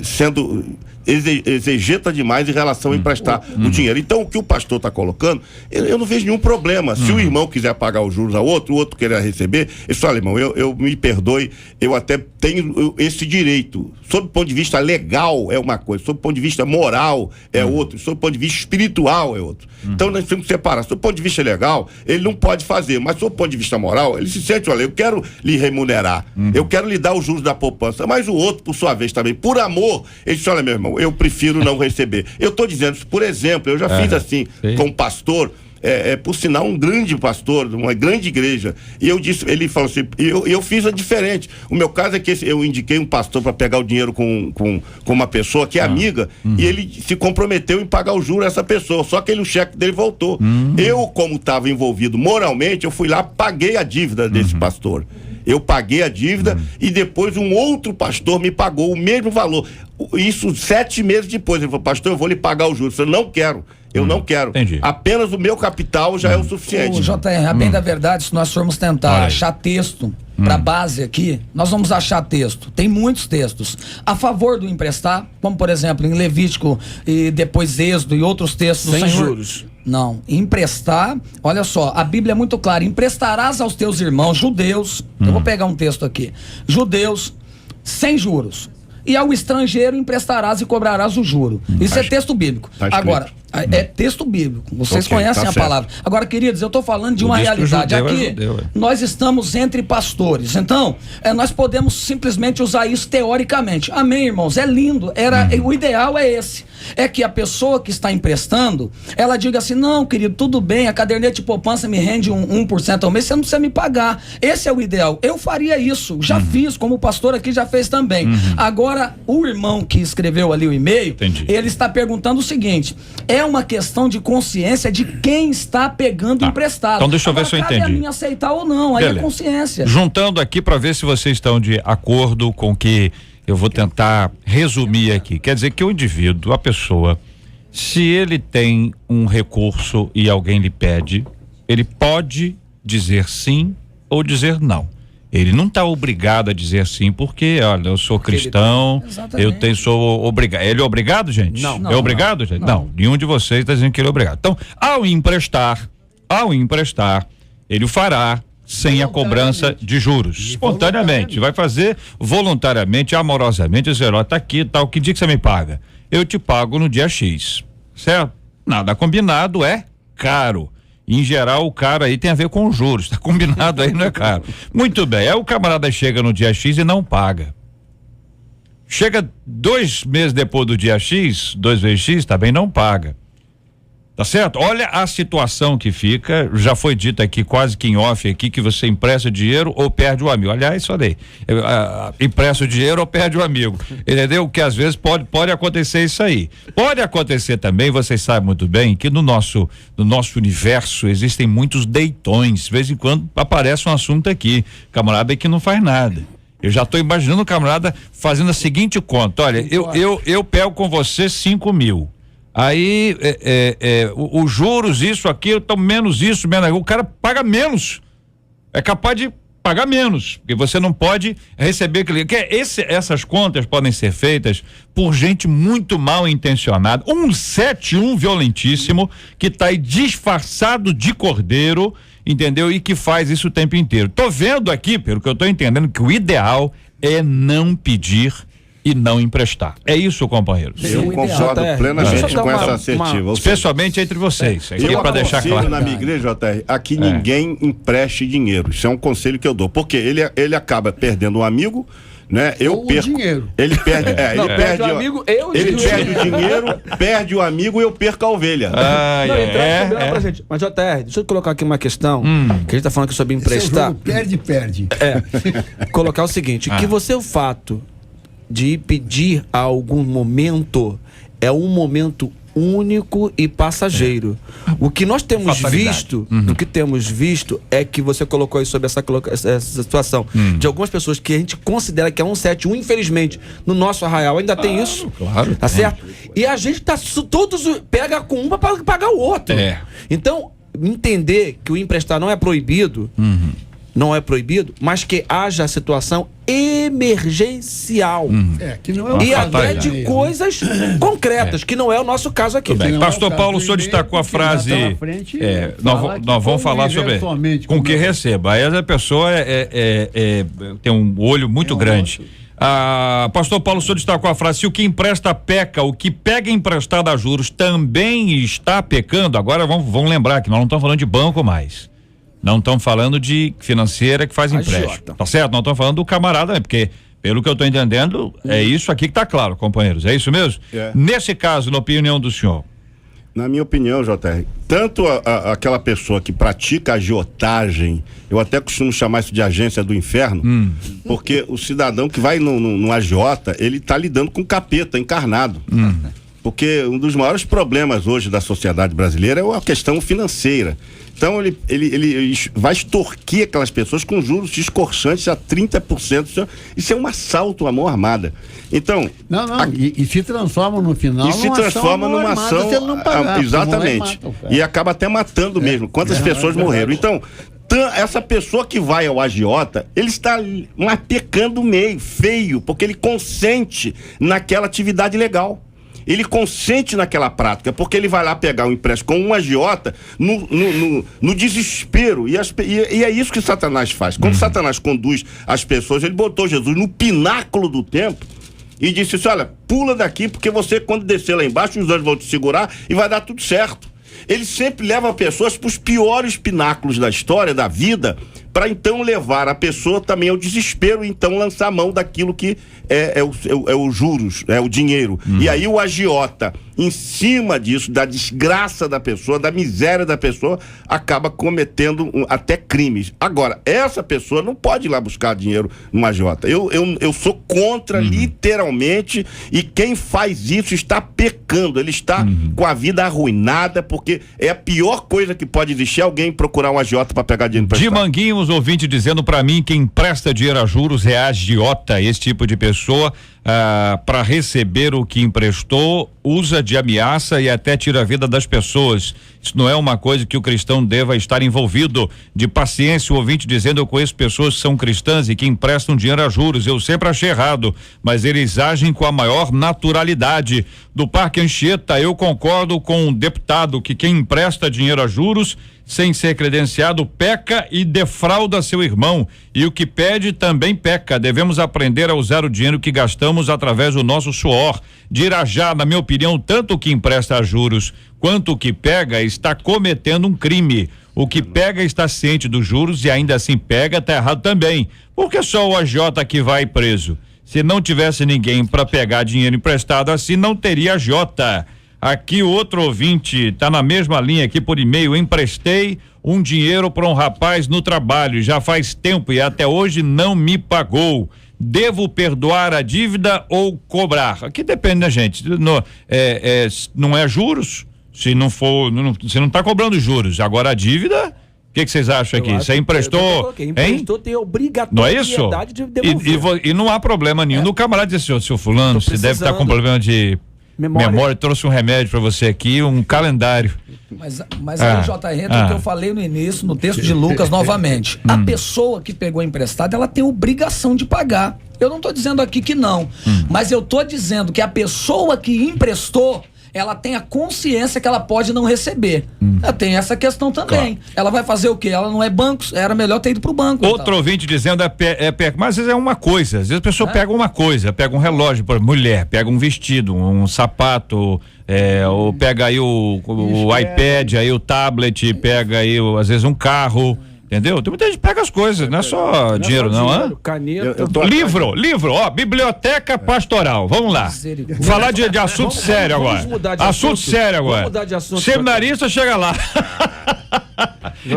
sendo exegeta demais em relação a emprestar o dinheiro. Então, o que o pastor está colocando, eu não vejo nenhum problema. Se o irmão quiser pagar os juros ao outro, o outro querer receber, ele fala, irmão, eu me perdoe, eu até tenho esse direito. Sob o ponto de vista legal é uma coisa, sob o ponto de vista moral é outro, sob o ponto de vista espiritual é outro. Então, nós temos que separar. Sob o ponto de vista legal, ele não pode fazer, mas sob o ponto de vista moral, ele se sente, olha, eu quero lhe remunerar, eu quero lhe dar os juros da poupança, mas o outro, por sua vez também, por amor, ele diz, olha, meu irmão, eu prefiro não receber. Eu estou dizendo isso, por exemplo, eu já fiz assim, com um pastor, por sinal, um grande pastor, uma grande igreja, e eu disse, ele falou assim, eu fiz a diferente. O meu caso é que eu indiquei um pastor para pegar o dinheiro com uma pessoa que é amiga, e ele se comprometeu em pagar o juro a essa pessoa, só que o cheque dele voltou. Eu, como estava envolvido moralmente, eu fui lá, paguei a dívida desse pastor. Eu paguei a dívida e depois um outro pastor me pagou o mesmo valor. Isso 7 meses depois. Ele falou, pastor, eu vou lhe pagar o juros. Eu não quero. Eu não quero. Entendi. Apenas o meu capital já é o suficiente. Ô, JR, a bem da verdade, se nós formos tentar achar texto pra base aqui, nós vamos achar texto. Tem muitos textos a favor do emprestar, como por exemplo em Levítico e depois Êxodo e outros textos Sem do Senhor. juros. Não, emprestar, olha só, a Bíblia é muito clara, emprestarás aos teus irmãos judeus, eu vou pegar um texto aqui, judeus, sem juros, e ao estrangeiro emprestarás e cobrarás o juro. Isso é texto bíblico. Agora, é texto bíblico, vocês conhecem a palavra. Agora, queridos, eu estou falando de uma realidade. Aqui, nós estamos entre pastores, então, nós podemos simplesmente usar isso teoricamente. Amém, irmãos? É lindo, o ideal é esse. É que a pessoa que está emprestando, ela diga assim, não, querido, tudo bem, a caderneta de poupança me rende 1% ao mês, você não precisa me pagar. Esse é o ideal. Eu faria isso, já fiz, como o pastor aqui já fez também. Agora, o irmão que escreveu ali o e-mail, ele está perguntando o seguinte, é uma questão de consciência de quem está pegando emprestado. Então deixa eu ver se eu entendi. Cabe a mim aceitar ou não, aí é consciência. Juntando aqui para ver se vocês estão de acordo com o que eu vou tentar resumir aqui. Quer dizer que o indivíduo, a pessoa, se ele tem um recurso e alguém lhe pede, ele pode dizer sim ou dizer não. Ele não está obrigado a dizer sim, porque, olha, eu sou cristão, sou obrigado. Ele é obrigado, gente? Não. É obrigado, gente? Não. Nenhum de vocês está dizendo que ele é obrigado. Então, ao emprestar, ele o fará sem a cobrança de juros. Espontaneamente. Vai fazer voluntariamente, amorosamente, dizer, ó, tá aqui, tal, que dia que você me paga? Eu te pago no dia X. Certo? Nada combinado é caro. Em geral, o cara aí tem a ver com juros, tá combinado aí, não é caro. Muito bem, aí o camarada chega no dia X e não paga. Chega 2 meses depois do dia X, 2 vezes X, também não paga. Tá certo? Olha a situação que fica, já foi dito aqui quase que em off aqui, que você empresta dinheiro ou perde o amigo. Aliás, falei, empresta o dinheiro ou perde o amigo, entendeu? Que às vezes pode acontecer isso aí. Pode acontecer também, vocês sabem muito bem, que no nosso universo existem muitos deitões, de vez em quando aparece um assunto aqui, camarada que não faz nada. Eu já estou imaginando o camarada fazendo a seguinte conta, olha, eu pego com você 5 mil. Aí, os juros, isso, aquilo, então menos isso, menos. O cara paga menos. É capaz de pagar menos, porque você não pode receber aquilo. Essas contas podem ser feitas por gente muito mal intencionada. 171 violentíssimo, que está aí disfarçado de cordeiro, entendeu? E que faz isso o tempo inteiro. Tô vendo aqui, pelo que eu tô entendendo, que o ideal é não pedir e não emprestar. É isso, companheiros. Eu concordo plenamente com essa assertiva. Especialmente entre vocês. Aqui é para deixar claro. Na minha igreja, JR, aqui ninguém empreste dinheiro. Isso é um conselho que eu dou. Porque ele acaba perdendo um amigo, né? Eu perco. Dinheiro. Ele perde, ele perde o amigo, ele perde o dinheiro, perde o amigo e eu perco a ovelha. Pra gente. Mas, JR, deixa eu colocar aqui uma questão, que a gente tá falando aqui sobre emprestar. Perde. Colocar o seguinte, que o fato de pedir a algum momento é um momento único e passageiro. O que nós temos visto, é que você colocou aí sobre essa situação de algumas pessoas que a gente considera que é 171, infelizmente, no nosso arraial ainda tem isso. Claro. Tá certo? E a gente todos pega com um para pagar o outro. Então, entender que o emprestar não é proibido, mas que haja situação emergencial. Que não é e até de coisas concretas, que não é o nosso caso aqui. Pastor Paulo, o senhor destacou a frase. Nós vamos falar sobre com que receba. Aí a pessoa tem um olho muito grande. Pastor Paulo, o senhor destacou a frase: se o que empresta peca, o que pega emprestado a juros também está pecando. Agora vamos lembrar que nós não estamos falando de banco mais. Não estamos falando de financeira que faz empréstimo. Tá certo? Não estamos falando do camarada, né? Porque, pelo que eu estou entendendo, é isso aqui que está claro, companheiros. É isso mesmo? Nesse caso, na opinião do senhor? Na minha opinião, JR, tanto aquela pessoa que pratica agiotagem, eu até costumo chamar isso de agência do inferno, porque o cidadão que vai no agiota, ele está lidando com capeta encarnado. Porque um dos maiores problemas hoje da sociedade brasileira é a questão financeira. Então ele vai extorquir aquelas pessoas com juros descorçantes a 30%. Isso é um assalto à mão armada. Então. E se transforma no final. E se transforma numa ação. Se ele não pagar, exatamente. E acaba até matando mesmo. Quantas pessoas morreram? Então, essa pessoa que vai ao agiota, ele está pecando meio feio, porque ele consente naquela atividade legal. ele consente naquela prática, porque ele vai lá pegar um empréstimo com um agiota no desespero, e é isso que Satanás faz. Quando Satanás conduz as pessoas, ele botou Jesus no pináculo do templo e disse assim: olha, pula daqui, porque você, quando descer lá embaixo, os anjos vão te segurar e vai dar tudo certo. Ele sempre leva pessoas para os piores pináculos da história, da vida, para então levar a pessoa também ao desespero e então lançar a mão daquilo que é os juros, é o dinheiro. E aí o agiota, em cima disso, da desgraça da pessoa, da miséria da pessoa, acaba cometendo até crimes. Agora, essa pessoa não pode ir lá buscar dinheiro no agiota. Eu sou contra, literalmente, e quem faz isso está pecando, ele está com a vida arruinada, porque é a pior coisa que pode existir, alguém procurar um agiota para pegar dinheiro emprestado. De Manguinhos, ouvinte dizendo para mim que empresta dinheiro a juros é agiota. Esse tipo de pessoa, para receber o que emprestou, usa de ameaça e até tira a vida das pessoas. Isso não é uma coisa que o cristão deva estar envolvido. De paciência, o ouvinte dizendo: eu conheço pessoas que são cristãs e que emprestam dinheiro a juros. Eu sempre achei errado, mas eles agem com a maior naturalidade. Do Parque Anchieta, eu concordo com o deputado que quem empresta dinheiro a juros sem ser credenciado peca e defrauda seu irmão, e o que pede também peca. Devemos aprender a usar o dinheiro que gastamos através do nosso suor. De Irajá, na minha opinião, tanto o que empresta a juros quanto o que pega está cometendo um crime. O que pega está ciente dos juros e ainda assim pega, tá errado também. Por que só o agiota que vai preso? Se não tivesse ninguém para pegar dinheiro emprestado assim, não teria agiota. Aqui outro ouvinte tá na mesma linha aqui por e-mail: emprestei um dinheiro para um rapaz no trabalho, já faz tempo e até hoje não me pagou. Devo perdoar a dívida ou cobrar? Aqui depende da gente. Não é juros, se não for, você não tá cobrando juros. Agora a dívida, o que vocês acham aqui? Você emprestou, tem obrigatoriedade de devolver. E não há problema nenhum. No camarada dizer: seu fulano, você deve estar com problema de memória, trouxe um remédio para você aqui, um calendário. Mas aí, JR, entra o que eu falei no início, no texto de Lucas, novamente. A pessoa que pegou emprestado, ela tem obrigação de pagar. Eu não estou dizendo aqui que não, mas eu estou dizendo que a pessoa que emprestou, ela tem a consciência que ela pode não receber. Tem essa questão também. Claro. Ela vai fazer o quê? Ela não é banco, era melhor ter ido pro banco. Outro ouvinte dizendo mas às vezes é uma coisa, às vezes a pessoa pega uma coisa, pega um relógio para mulher, pega um vestido, um sapato, ou pega aí o iPad, aí o tablet, pega aí às vezes um carro. Entendeu? Tem muita gente que pega as coisas, não é só dinheiro, não, caneta. Livro, ó, biblioteca pastoral, vamos lá. Falar de assunto sério agora. Assunto sério agora. Vamos mudar de assunto. Seminarista chega lá.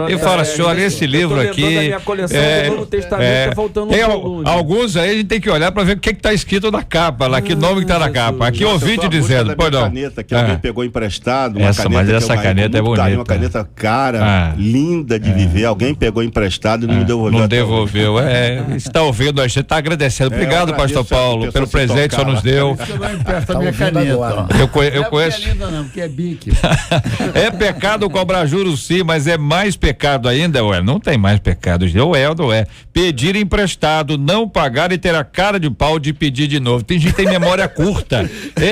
E fala assim: olha, esse livro aqui. Minha coleção do Novo Testamento, tá faltando tem alguns aí a gente tem que olhar para ver o que tá escrito na capa, lá, que nome que tá na capa. Aqui ouvinte dizendo, pô, não. Caneta que alguém pegou emprestado, mas essa caneta é bonita. Uma caneta cara, linda de viver, alguém pegou emprestado e não me devolveu. Não devolveu, está ouvindo, a gente está agradecendo. Obrigado, pastor Paulo, pelo presente que só nos deu. Eu não empresto a minha caneta. Eu conheço. Não, porque é bique. É pecado cobrar juros, sim, mas é mais pecado ainda, não tem mais pecado, ou não é. Pedir emprestado, não pagar e ter a cara de pau de pedir de novo. Tem gente que tem memória curta.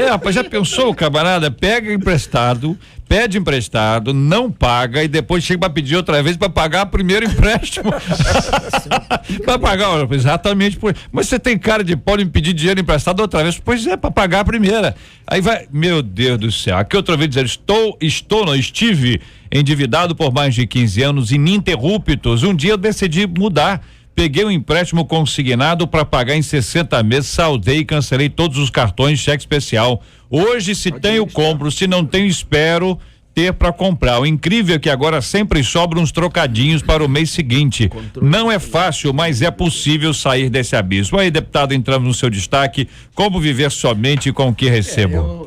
Rapaz, já pensou, camarada? Pega emprestado, pede emprestado, não paga e depois chega para pedir outra vez para pagar o primeiro empréstimo. Para pagar, exatamente. Mas você tem cara de pau de me pedir dinheiro emprestado outra vez? Pois é, para pagar a primeira. Aí vai, meu Deus do céu. Aqui outra vez dizer: estive endividado por mais de 15 anos ininterruptos. Um dia eu decidi mudar. Peguei um empréstimo consignado para pagar em 60 meses, saldei e cancelei todos os cartões, cheque especial. Hoje, se tenho, compro, se não tenho, espero ter para comprar. O incrível é que agora sempre sobram uns trocadinhos para o mês seguinte. Não é fácil, mas é possível sair desse abismo. Aí, deputado, entramos no seu destaque: como viver somente com o que recebo.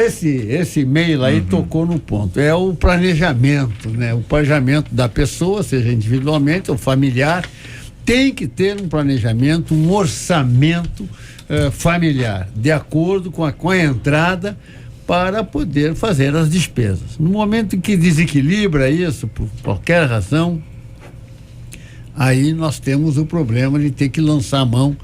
Esse e-mail aí tocou no ponto. É o planejamento, né? O planejamento da pessoa, seja individualmente ou familiar, tem que ter um planejamento, um orçamento familiar, de acordo com a entrada, para poder fazer as despesas. No momento em que desequilibra isso, por qualquer razão, aí nós temos o problema de ter que lançar mão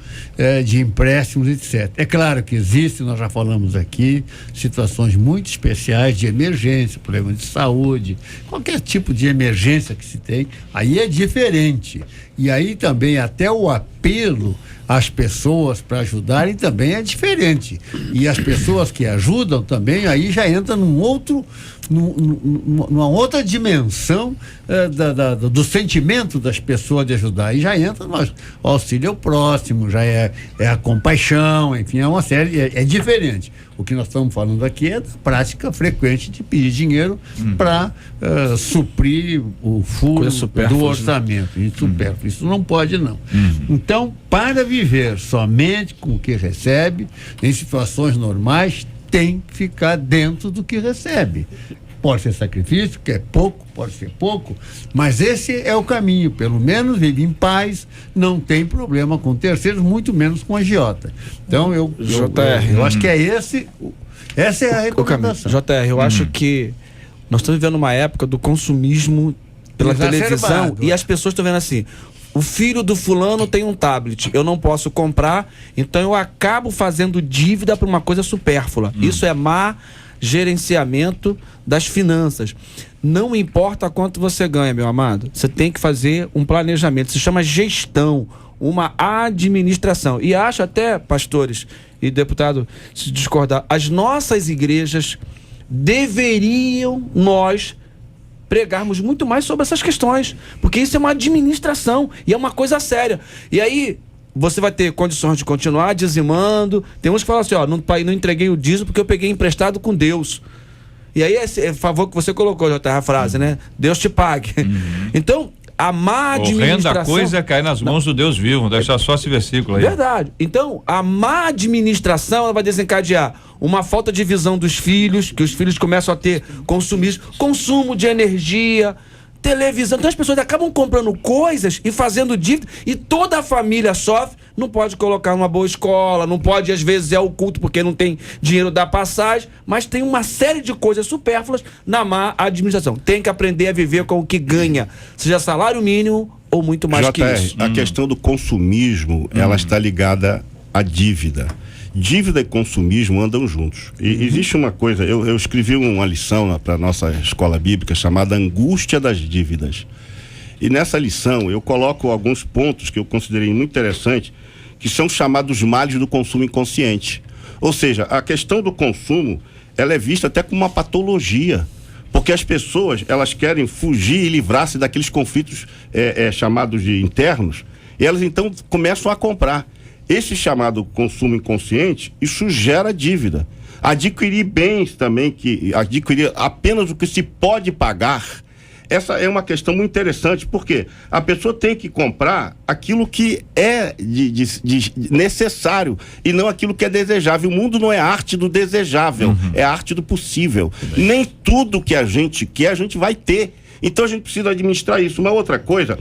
de empréstimos, etc. É claro que existe, nós já falamos aqui, situações muito especiais de emergência, problema de saúde, qualquer tipo de emergência que se tem, aí é diferente. E aí também até o apelo às pessoas para ajudarem também é diferente. E as pessoas que ajudam também aí já entra numa outra dimensão do sentimento das pessoas de ajudar. Aí já entra no auxílio ao próximo, já é a compaixão, enfim, é uma série, é diferente. O que nós estamos falando aqui é da prática frequente de pedir dinheiro para suprir o furo do orçamento. Isso não pode, não. Então, para viver somente com o que recebe, em situações normais, tem que ficar dentro do que recebe. Pode ser sacrifício, que é pouco, pode ser pouco, mas esse é o caminho. Pelo menos vive em paz, não tem problema com terceiros, muito menos com agiota. Então, eu acho que essa é a recomendação. JR, eu acho que nós estamos vivendo uma época do consumismo pela televisão e as pessoas estão vendo assim: o filho do fulano tem um tablet, eu não posso comprar, então eu acabo fazendo dívida para uma coisa supérflua. Isso é má gerenciamento das finanças. Não importa quanto você ganha, meu amado, você tem que fazer um planejamento. Se chama gestão, uma administração. E acho até, pastores e deputado, se discordar, as nossas igrejas deveriam nós pregarmos muito mais sobre essas questões, porque isso é uma administração e é uma coisa séria. E aí você vai ter condições de continuar dizimando. Tem uns que falam assim, não entreguei o dízimo porque eu peguei emprestado com Deus. E aí é favor que você colocou, a frase, né? Deus te pague. Então, a má administração... Horrenda coisa é cair nas mãos do Deus vivo. Vou deixar só esse versículo aí. Verdade. Então, a má administração, ela vai desencadear uma falta de visão dos filhos, que os filhos começam a ter consumo de energia, televisão. Então as pessoas acabam comprando coisas e fazendo dívida, e toda a família sofre. Não pode colocar numa boa escola, não pode, às vezes, o culto porque não tem dinheiro da passagem, mas tem uma série de coisas supérfluas na má administração. Tem que aprender a viver com o que ganha, seja salário mínimo ou muito mais que isso. A questão do consumismo, ela está ligada à dívida. Dívida e consumismo andam juntos. E existe uma coisa, eu escrevi uma lição para a nossa escola bíblica chamada Angústia das Dívidas. E nessa lição eu coloco alguns pontos que eu considerei muito interessantes, que são chamados males do consumo inconsciente. Ou seja, a questão do consumo, ela é vista até como uma patologia, porque as pessoas, elas querem fugir e livrar-se daqueles conflitos chamados de internos, e elas então começam a comprar. Esse chamado consumo inconsciente, isso gera dívida. Adquirir bens também, adquirir apenas o que se pode pagar, essa é uma questão muito interessante, porque a pessoa tem que comprar aquilo que é necessário e não aquilo que é desejável. O mundo não é a arte do desejável, é a arte do possível. Nem tudo que a gente quer, a gente vai ter. Então a gente precisa administrar isso. Uma outra coisa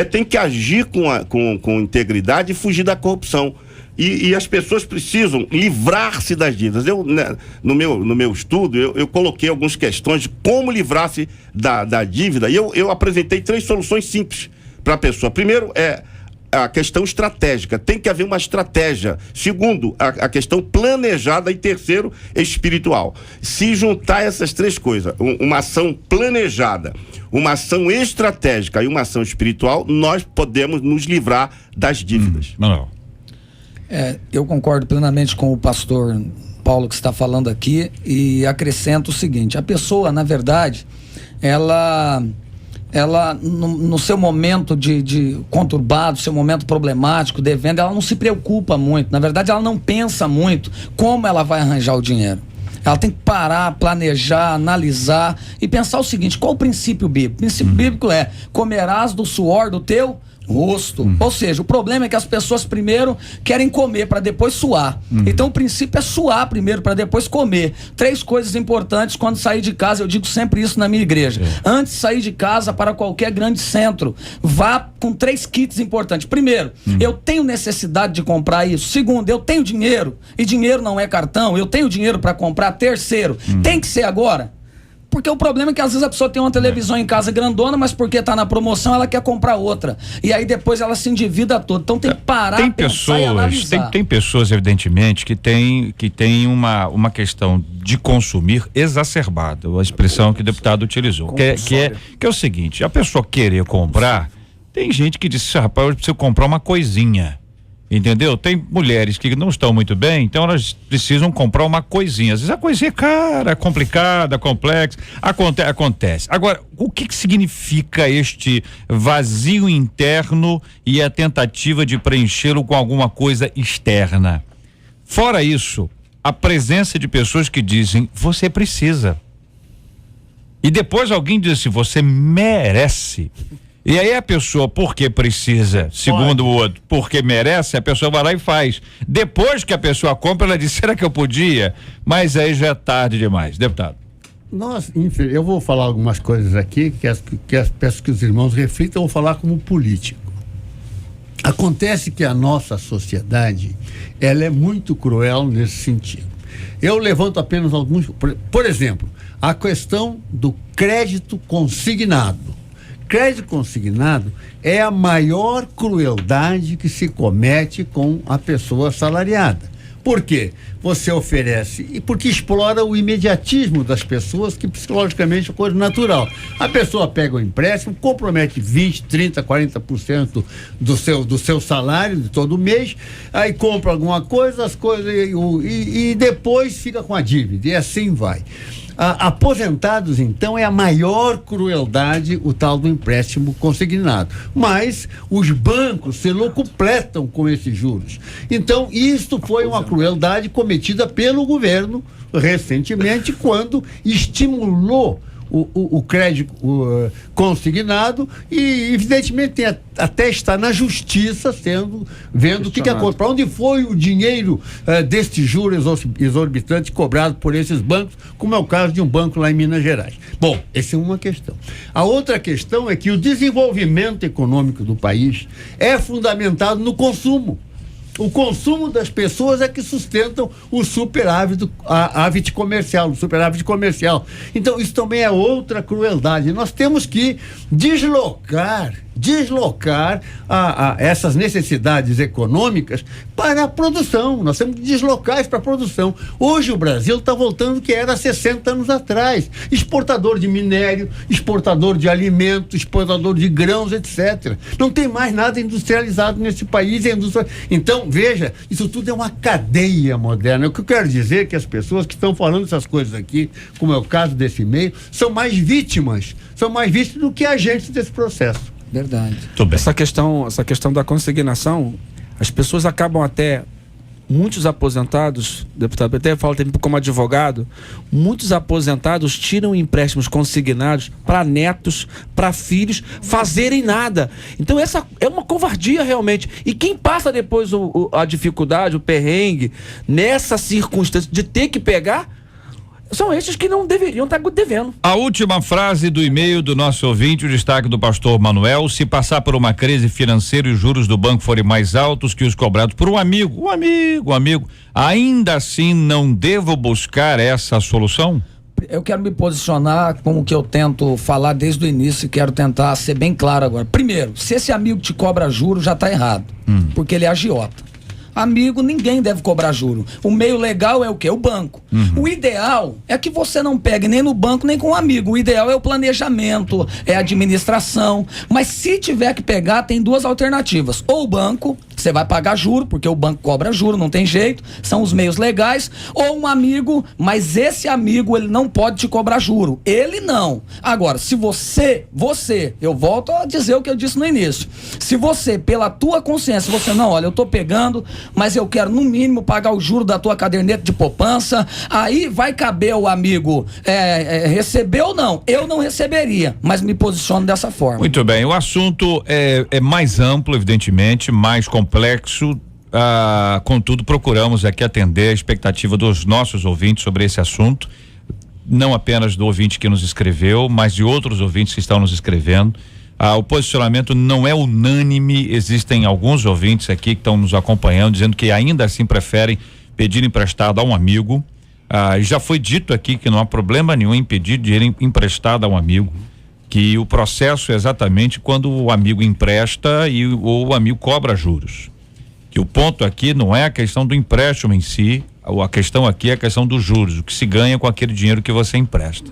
tem que agir com integridade e fugir da corrupção. E as pessoas precisam livrar-se das dívidas. No meu estudo, eu coloquei algumas questões de como livrar-se da dívida, e eu apresentei 3 soluções simples para a pessoa. Primeiro é a questão estratégica, tem que haver uma estratégia. Segundo, a questão planejada. E terceiro, espiritual. Se juntar essas 3 coisas, uma ação planejada, uma ação estratégica e uma ação espiritual, nós podemos nos livrar das dívidas. Manuel. Eu concordo plenamente com o pastor Paulo que está falando aqui, e acrescento o seguinte: a pessoa, na verdade, ela no seu momento de conturbado, seu momento problemático, devendo, ela não se preocupa muito. Na verdade, ela não pensa muito como ela vai arranjar o dinheiro. Ela tem que parar, planejar, analisar e pensar o seguinte: qual o princípio bíblico? O princípio bíblico é: comerás do suor do teu rosto. Ou seja, o problema é que as pessoas primeiro querem comer para depois suar. Então o princípio é suar primeiro para depois comer. 3 coisas importantes quando sair de casa. Eu digo sempre isso na minha igreja. Antes de sair de casa para qualquer grande centro, vá com 3 kits importantes. Primeiro, eu tenho necessidade de comprar isso. Segundo, eu tenho dinheiro, e dinheiro não é cartão, eu tenho dinheiro para comprar. Terceiro, tem que ser agora. porque o problema é que às vezes a pessoa tem uma televisão em casa grandona, mas porque tá na promoção ela quer comprar outra. E aí depois ela se endivida toda. Então tem que parar, tem pensar pessoas, e analisar. tem pessoas, evidentemente, que tem uma questão de consumir exacerbada, a expressão que o deputado utilizou, que é o seguinte: a pessoa querer comprar, tem gente que diz, rapaz, eu preciso comprar uma coisinha. Entendeu? Tem mulheres que não estão muito bem, então elas precisam comprar uma coisinha. Às vezes a coisinha é cara, complicada, complexa. Acontece. Agora, o que significa este vazio interno e a tentativa de preenchê-lo com alguma coisa externa? Fora isso, a presença de pessoas que dizem, você precisa. E depois alguém diz assim, você merece. E aí a pessoa, porque precisa, segundo o outro, porque merece, a pessoa vai lá e faz. Depois que a pessoa compra, ela diz, será que eu podia? Mas aí já é tarde demais. Deputado. Eu vou falar algumas coisas aqui que peço que os irmãos reflitam, eu vou falar como político. Acontece que a nossa sociedade, ela é muito cruel nesse sentido. Eu levanto apenas alguns, por exemplo, a questão do crédito consignado. Crédito consignado é a maior crueldade que se comete com a pessoa assalariada. Por quê? Você oferece, e porque explora o imediatismo das pessoas, que psicologicamente é coisa natural. A pessoa pega o empréstimo, compromete 20%, 30%, 40% do seu salário de todo mês, aí compra alguma coisa, e depois fica com a dívida, e assim vai. Aposentados, então, é a maior crueldade, o tal do empréstimo consignado. Mas os bancos se locupletam com esses juros. Então, isto foi uma crueldade cometida pelo governo recentemente, quando estimulou o crédito consignado e, evidentemente, até está na justiça vendo o que acontece. Para onde foi o dinheiro deste juros exorbitante cobrado por esses bancos, como é o caso de um banco lá em Minas Gerais. Bom, essa é uma questão. A outra questão é que o desenvolvimento econômico do país é fundamentado no consumo. O consumo das pessoas é que sustentam o superávit comercial, Então, isso também é outra crueldade. Nós temos que deslocar essas necessidades econômicas para a produção. Nós temos que deslocar isso para a produção. Hoje o Brasil está voltando ao que era 60 anos atrás. Exportador de minério, exportador de alimentos, exportador de grãos, etc. Não tem mais nada industrializado nesse país. Então, veja, isso tudo é uma cadeia moderna. O que eu quero dizer é que as pessoas que estão falando essas coisas aqui, como é o caso desse e-mail, são mais vítimas do que agentes desse processo. Verdade. Essa questão da consignação, as pessoas acabam até, muitos aposentados, deputado, até falo também como advogado, muitos aposentados tiram empréstimos consignados para netos, para filhos fazerem nada. Então essa é uma covardia realmente. E quem passa depois a dificuldade, o perrengue, nessa circunstância de ter que pegar, são esses que não deveriam estar devendo. A última frase do e-mail do nosso ouvinte, o destaque do pastor Manuel: se passar por uma crise financeira e os juros do banco forem mais altos que os cobrados por um amigo, ainda assim não devo buscar essa solução? Eu quero me posicionar como que eu tento falar desde o início e quero tentar ser bem claro agora. Primeiro, se esse amigo te cobra juros, já está errado, porque ele é agiota. Amigo, ninguém deve cobrar juro. O meio legal é o quê? O banco. O ideal é que você não pegue nem no banco, nem com um amigo. O ideal é o planejamento, é a administração. Mas se tiver que pegar, tem duas alternativas. Ou o banco, você vai pagar juro, porque o banco cobra juro, não tem jeito. São os meios legais. Ou um amigo, mas esse amigo, ele não pode te cobrar juro. Ele não. Agora, se você, eu volto a dizer o que eu disse no início. Se você, pela tua consciência, você não, olha, eu tô pegando, mas eu quero no mínimo pagar o juro da tua caderneta de poupança, aí vai caber ao amigo receber ou não. Eu não receberia, mas me posiciono dessa forma. Muito bem, o assunto é mais amplo, evidentemente, mais complexo, contudo procuramos aqui atender a expectativa dos nossos ouvintes sobre esse assunto, não apenas do ouvinte que nos escreveu, mas de outros ouvintes que estão nos escrevendo. O posicionamento não é unânime, existem alguns ouvintes aqui que estão nos acompanhando, dizendo que ainda assim preferem pedir emprestado a um amigo, Já foi dito aqui que não há problema nenhum em pedir dinheiro emprestado a um amigo, que o processo é exatamente quando o amigo empresta ou o amigo cobra juros. Que o ponto aqui não é a questão do empréstimo em si, a questão aqui é a questão dos juros, o que se ganha com aquele dinheiro que você empresta.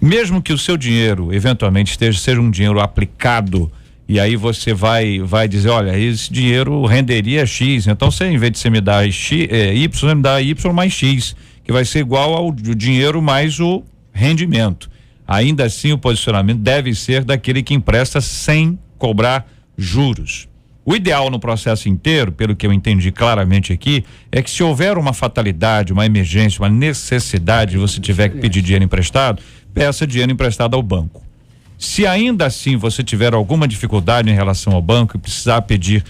Mesmo que o seu dinheiro eventualmente seja um dinheiro aplicado, e aí você vai dizer, olha, esse dinheiro renderia X, então você, em vez de você me dar X, Y, você me dá Y mais X, que vai ser igual ao dinheiro mais o rendimento. Ainda assim, o posicionamento deve ser daquele que empresta sem cobrar juros. O ideal no processo inteiro, pelo que eu entendi claramente aqui, é que se houver uma fatalidade, uma emergência, uma necessidade, você tiver que pedir dinheiro emprestado, peça dinheiro emprestado ao banco. Se ainda assim você tiver alguma dificuldade em relação ao banco e precisar pedir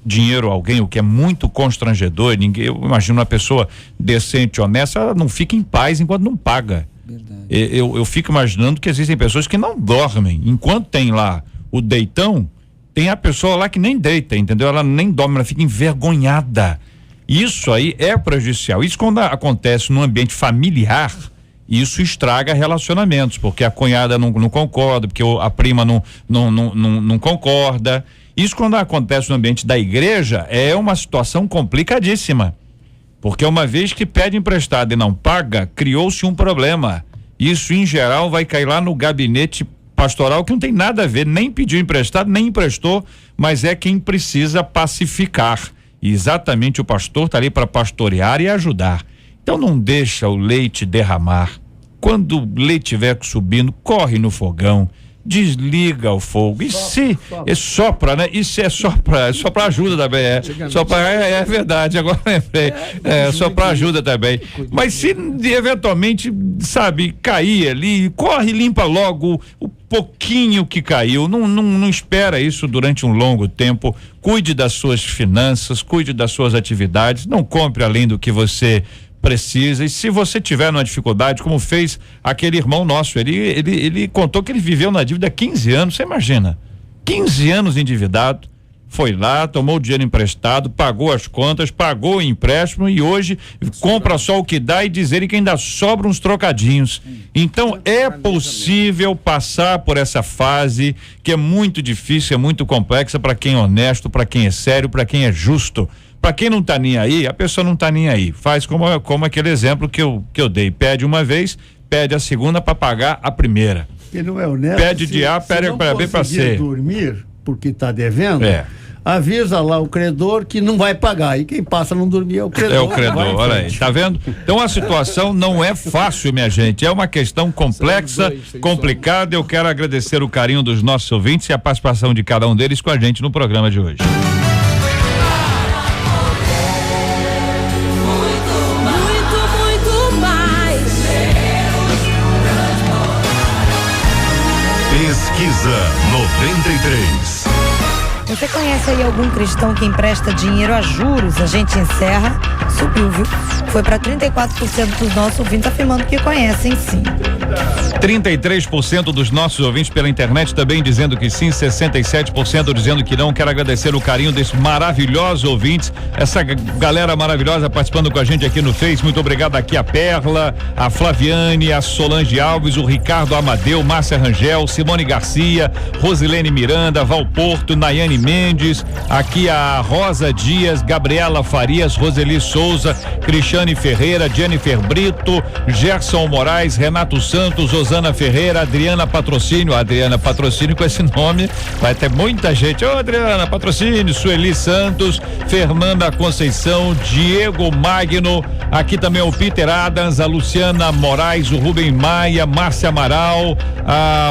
dinheiro a alguém, o que é muito constrangedor, eu imagino uma pessoa decente, honesta, ela não fica em paz enquanto não paga. Eu fico imaginando que existem pessoas que não dormem, enquanto tem lá o deitão, tem a pessoa lá que nem deita, entendeu? Ela nem dorme, ela fica envergonhada. Isso aí é prejudicial. Isso quando acontece num ambiente familiar, isso estraga relacionamentos, porque a cunhada não concorda, porque a prima não concorda. Isso quando acontece no ambiente da igreja é uma situação complicadíssima, porque uma vez que pede emprestado e não paga, criou-se um problema. Isso em geral vai cair lá no gabinete pastoral, que não tem nada a ver, nem pediu emprestado, nem emprestou, mas é quem precisa pacificar. E exatamente o pastor está ali para pastorear e ajudar. Então não deixa o leite derramar. Quando o leite estiver subindo, corre no fogão, desliga o fogo e sopra, né? Isso é só para ajuda também, é verdade, agora lembrei, só para ajuda também. Mas se eventualmente, cair ali, corre e limpa logo o pouquinho que caiu, não espera isso durante um longo tempo, cuide das suas finanças, cuide das suas atividades, não compre além do que você precisa. E se você tiver uma dificuldade, como fez aquele irmão nosso, ele contou que ele viveu na dívida há 15 anos, você imagina, 15 anos endividado, foi lá, tomou o dinheiro emprestado, pagou as contas, pagou o empréstimo e hoje compra só o que dá e dizer que ainda sobra uns trocadinhos. Então é possível passar por essa fase que é muito difícil, é muito complexa para quem é honesto, para quem é sério, para quem é justo. Para quem não tá nem aí, a pessoa não tá nem aí. Faz como aquele exemplo que eu dei. Pede uma vez, pede a segunda para pagar a primeira. E não é honesto. Pede de A, pede para B, para C. Dormir porque está devendo. Avisa lá o credor que não vai pagar. E quem passa a não dormir é o credor. É o credor, olha aí, tá vendo? Então a situação não é fácil, minha gente. É uma questão complexa, complicada. Eu quero agradecer o carinho dos nossos ouvintes e a participação de cada um deles com a gente no programa de hoje. Pesquisa 93. Você conhece aí algum cristão que empresta dinheiro a juros? A gente encerra, subiu, viu? Foi para 34% dos nossos ouvintes afirmando que conhecem sim. 33% dos nossos ouvintes pela internet também dizendo que sim, 67% dizendo que não. Quero agradecer o carinho desses maravilhosos ouvintes, essa galera maravilhosa participando com a gente aqui no Face. Muito obrigado aqui a Perla, a Flaviane, a Solange Alves, o Ricardo Amadeu, Márcia Rangel, Simone Garcia, Rosilene Miranda, Val Porto, Nayane Mendes, aqui a Rosa Dias, Gabriela Farias, Roseli Souza, Cristiane Ferreira, Jennifer Brito, Gerson Moraes, Renato Santos, Rosana Ferreira, Adriana Patrocínio com esse nome, vai ter muita gente. Adriana Patrocínio, Sueli Santos, Fernanda Conceição, Diego Magno, aqui também o Peter Adams, a Luciana Moraes, o Rubem Maia, Márcia Amaral,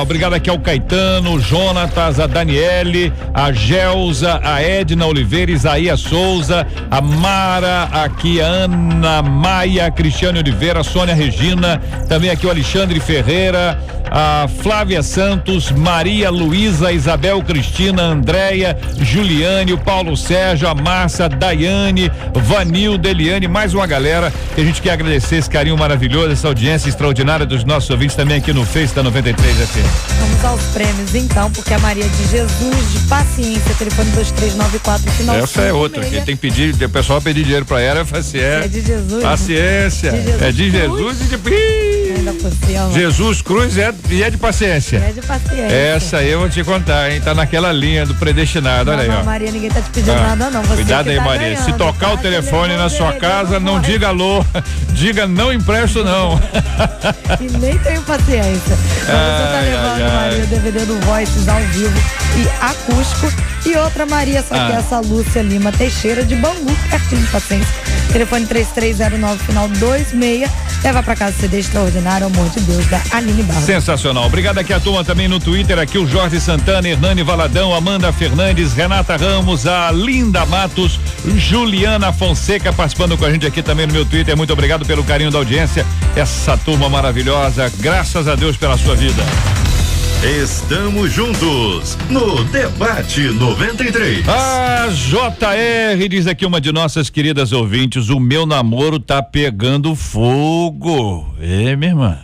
obrigado aqui ao Caetano, Jonatas, a Daniele, a Gelza, a Edna Oliveira, Isaías Souza, a Mara, aqui a Ana Maia, Cristiane Oliveira, a Sônia Regina, também aqui o Alexandre Ferreira, a Flávia Santos, Maria Luísa, Isabel Cristina, Andréia, Juliane, o Paulo Sérgio, a Márcia, Daiane, Vanilda, Eliane, mais uma galera que a gente quer agradecer esse carinho maravilhoso, essa audiência extraordinária dos nossos ouvintes também aqui no Face da 93 FM. Vamos aos prêmios então, porque a Maria de Jesus de Paciência Paciência, telefone 2394, final Essa é outra, que tem que pedir, o pessoal pedir dinheiro pra ela, É de Jesus. paciência, é de Jesus e de Ainda por cima. Jesus Cruz e é de paciência. É de paciência. Essa aí eu vou te contar, hein? Tá naquela linha do predestinado, olha aí, ó. Maria, ninguém tá te pedindo nada, não. Você Cuidado que aí, tá Maria. ganhando, Se tocar tá? o telefone na sua casa, não vai. diga alô, diga não empresto, não. E nem tenho paciência. Então você tá levando, Maria, o DVD do Voices ao vivo e acústico. E outra Maria, só que essa Lúcia Lima Teixeira de Bangu, pertinho de Paciência. Telefone 3309, final 26. Leva pra casa CD extraordinário, amor de Deus, da Aline Barros. Sensacional. Obrigado aqui a turma também no Twitter, aqui o Jorge Santana, Hernani Valadão, Amanda Fernandes, Renata Ramos, a Linda Matos, Juliana Fonseca participando com a gente aqui também no meu Twitter. Muito obrigado pelo carinho da audiência. Essa turma maravilhosa, graças a Deus pela sua vida. Estamos juntos no Debate 93. A JR diz aqui uma de nossas queridas ouvintes: o meu namoro tá pegando fogo. Minha irmã,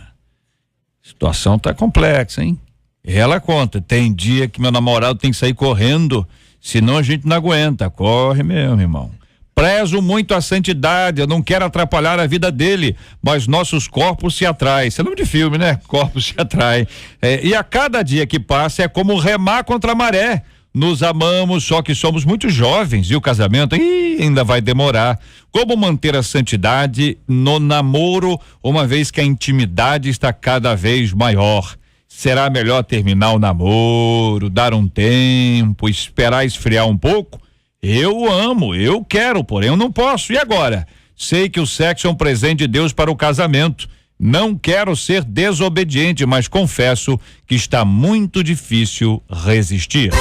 a situação tá complexa, hein? Ela conta, tem dia que meu namorado tem que sair correndo, senão a gente não aguenta. Corre mesmo, irmão. Prezo muito a santidade, eu não quero atrapalhar a vida dele, mas nossos corpos se atraem. Isso é nome de filme, né? Corpos se atraem. E a cada dia que passa é como remar contra a maré. Nos amamos, só que somos muito jovens e o casamento ainda vai demorar. Como manter a santidade no namoro, uma vez que a intimidade está cada vez maior? Será melhor terminar o namoro, dar um tempo, esperar esfriar um pouco? Eu amo, eu quero, porém eu não posso. E agora? Sei que o sexo é um presente de Deus para o casamento. Não quero ser desobediente, mas confesso que está muito difícil resistir.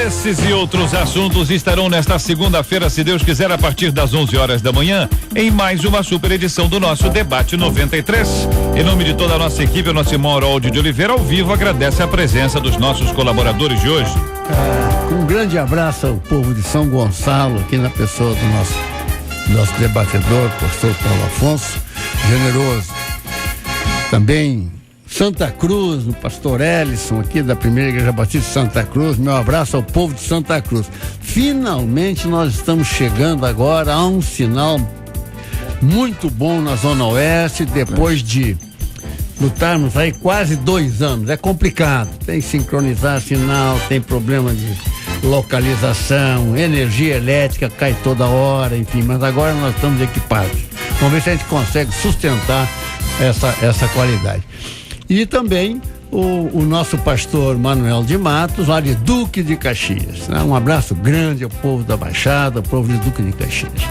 Esses e outros assuntos estarão nesta segunda-feira, se Deus quiser, a partir das 11 horas da manhã, em mais uma super edição do nosso Debate 93. Em nome de toda a nossa equipe, o nosso irmão Harold de Oliveira, ao vivo, agradece a presença dos nossos colaboradores de hoje. Um grande abraço ao povo de São Gonçalo, aqui na pessoa do nosso debatedor, pastor Paulo Afonso, generoso. Também Santa Cruz, o pastor Ellison, aqui da Primeira Igreja Batista de Santa Cruz. Meu abraço ao povo de Santa Cruz. Finalmente nós estamos chegando agora a um sinal muito bom na Zona Oeste, depois de lutarmos aí quase 2 anos. É complicado, tem que sincronizar sinal, tem problema de localização, energia elétrica cai toda hora, enfim, mas agora nós estamos equipados. Vamos ver se a gente consegue sustentar essa qualidade. E também o nosso pastor Manuel de Matos, lá de Duque de Caxias, né? Um abraço grande ao povo da Baixada, ao povo de Duque de Caxias.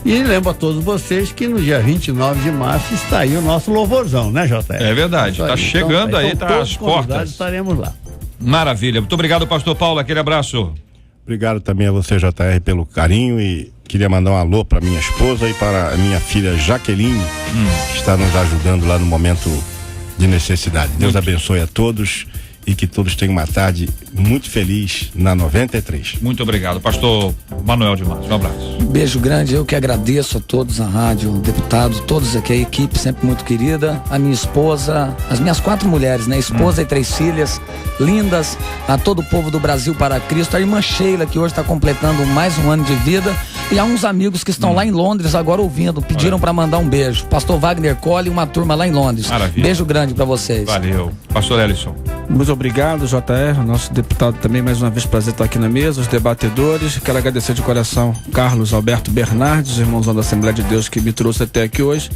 E lembro a todos vocês que no dia 29 de março está aí o nosso louvorzão, né, JR? É verdade, está chegando aí, tá às portas. Estaremos lá. Maravilha, muito obrigado, pastor Paulo, aquele abraço. Obrigado também a você, JR, pelo carinho, e queria mandar um alô para minha esposa e para a minha filha Jaqueline, que está nos ajudando lá no momento de necessidade. Deus abençoe a todos e que todos tenham uma tarde muito feliz na 93. Muito obrigado, pastor Manuel de Matos, um abraço. Um beijo grande, eu que agradeço a todos, a rádio, deputados, todos aqui, a equipe sempre muito querida, a minha esposa, as minhas 4 mulheres, né? Esposa e 3 filhas lindas, a todo o povo do Brasil para Cristo, a irmã Sheila, que hoje está completando mais um ano de vida, e há uns amigos que estão lá em Londres agora ouvindo, pediram para mandar um beijo. Pastor Wagner Cole e uma turma lá em Londres. Maravilha. Beijo grande para vocês. Valeu. Pastor Ellison. Muito obrigado, JR, nosso deputado também, mais uma vez prazer estar aqui na mesa, os debatedores. Quero agradecer de coração Carlos Alberto Bernardes, irmãozão da Assembleia de Deus, que me trouxe até aqui hoje.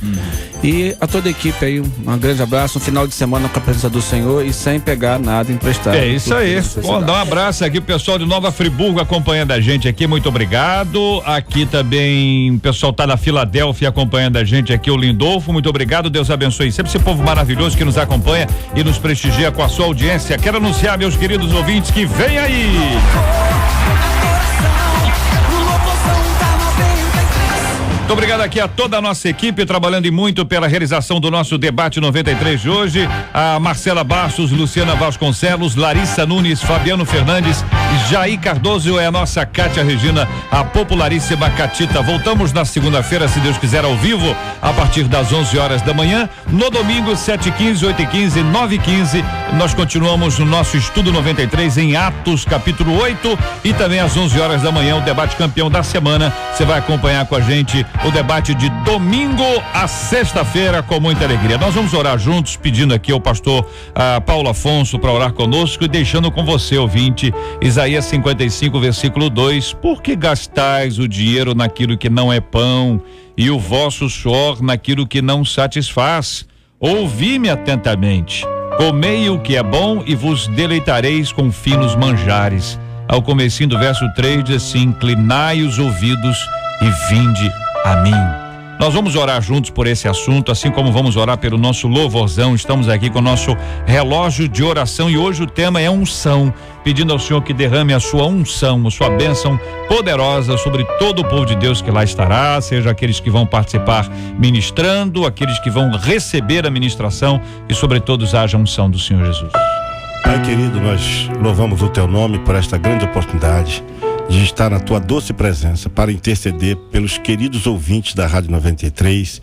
E a toda a equipe aí, um grande abraço, um final de semana com a presença do Senhor e sem pegar nada emprestado. É isso aí. Bom, dá um abraço aqui pro pessoal de Nova Friburgo acompanhando a gente aqui, muito obrigado. Aqui também o pessoal tá na Filadélfia acompanhando a gente aqui, o Lindolfo, muito obrigado, Deus abençoe sempre esse povo maravilhoso que nos acompanha e nos prestigia com a sua audiência. Quero anunciar, meus queridos ouvintes, que vem aí Muito obrigado aqui a toda a nossa equipe trabalhando e muito pela realização do nosso debate 93 de hoje. A Marcela Bastos, Luciana Vasconcelos, Larissa Nunes, Fabiano Fernandes, Jair Cardoso e a nossa Cátia Regina, a popularíssima Catita. Voltamos na segunda-feira, se Deus quiser, ao vivo, a partir das 11 horas da manhã. No domingo, 7h15, 8h15, 9h15. Nós continuamos no nosso Estudo 93 em Atos, capítulo 8, e também às 11 horas da manhã, o debate campeão da semana. Você vai acompanhar com a gente o debate de domingo a sexta-feira com muita alegria. Nós vamos orar juntos, pedindo aqui ao pastor Paulo Afonso para orar conosco e deixando com você, ouvinte, Isaías 55, versículo 2: por que gastais o dinheiro naquilo que não é pão e o vosso suor naquilo que não satisfaz? Ouvi-me atentamente, comei o que é bom e vos deleitareis com finos manjares. Ao comecinho do verso 3 diz assim: inclinai os ouvidos e vinde a mim. Nós vamos orar juntos por esse assunto, assim como vamos orar pelo nosso louvorzão. Estamos aqui com o nosso relógio de oração e hoje o tema é unção, pedindo ao Senhor que derrame a sua unção, a sua bênção poderosa sobre todo o povo de Deus que lá estará, seja aqueles que vão participar ministrando, aqueles que vão receber a ministração, e sobre todos haja unção do Senhor Jesus. Pai querido, nós louvamos o teu nome por esta grande oportunidade de estar na tua doce presença para interceder pelos queridos ouvintes da Rádio 93,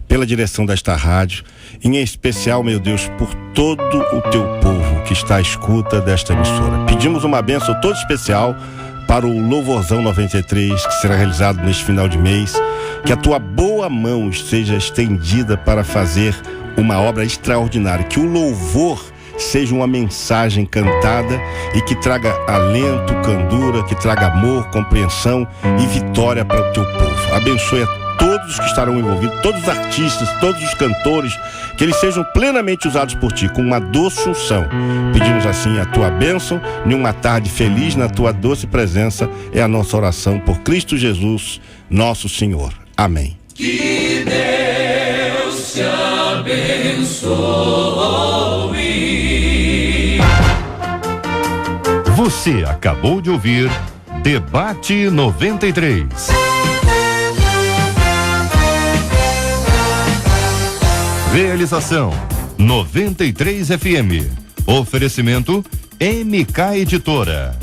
pela direção desta rádio, em especial, meu Deus, por todo o teu povo que está à escuta desta emissora. Pedimos uma bênção toda especial para o Louvorzão 93, que será realizado neste final de mês, que a tua boa mão seja estendida para fazer uma obra extraordinária, que o louvor seja uma mensagem cantada e que traga alento, candura, que traga amor, compreensão e vitória para o teu povo. Abençoe a todos que estarão envolvidos, todos os artistas, todos os cantores, que eles sejam plenamente usados por ti, com uma doce unção. Pedimos assim a tua bênção, em uma tarde feliz na tua doce presença, é a nossa oração por Cristo Jesus, nosso Senhor. Amém. Que Deus te abençoe. Você acabou de ouvir Debate 93. Realização 93 FM. Oferecimento MK Editora.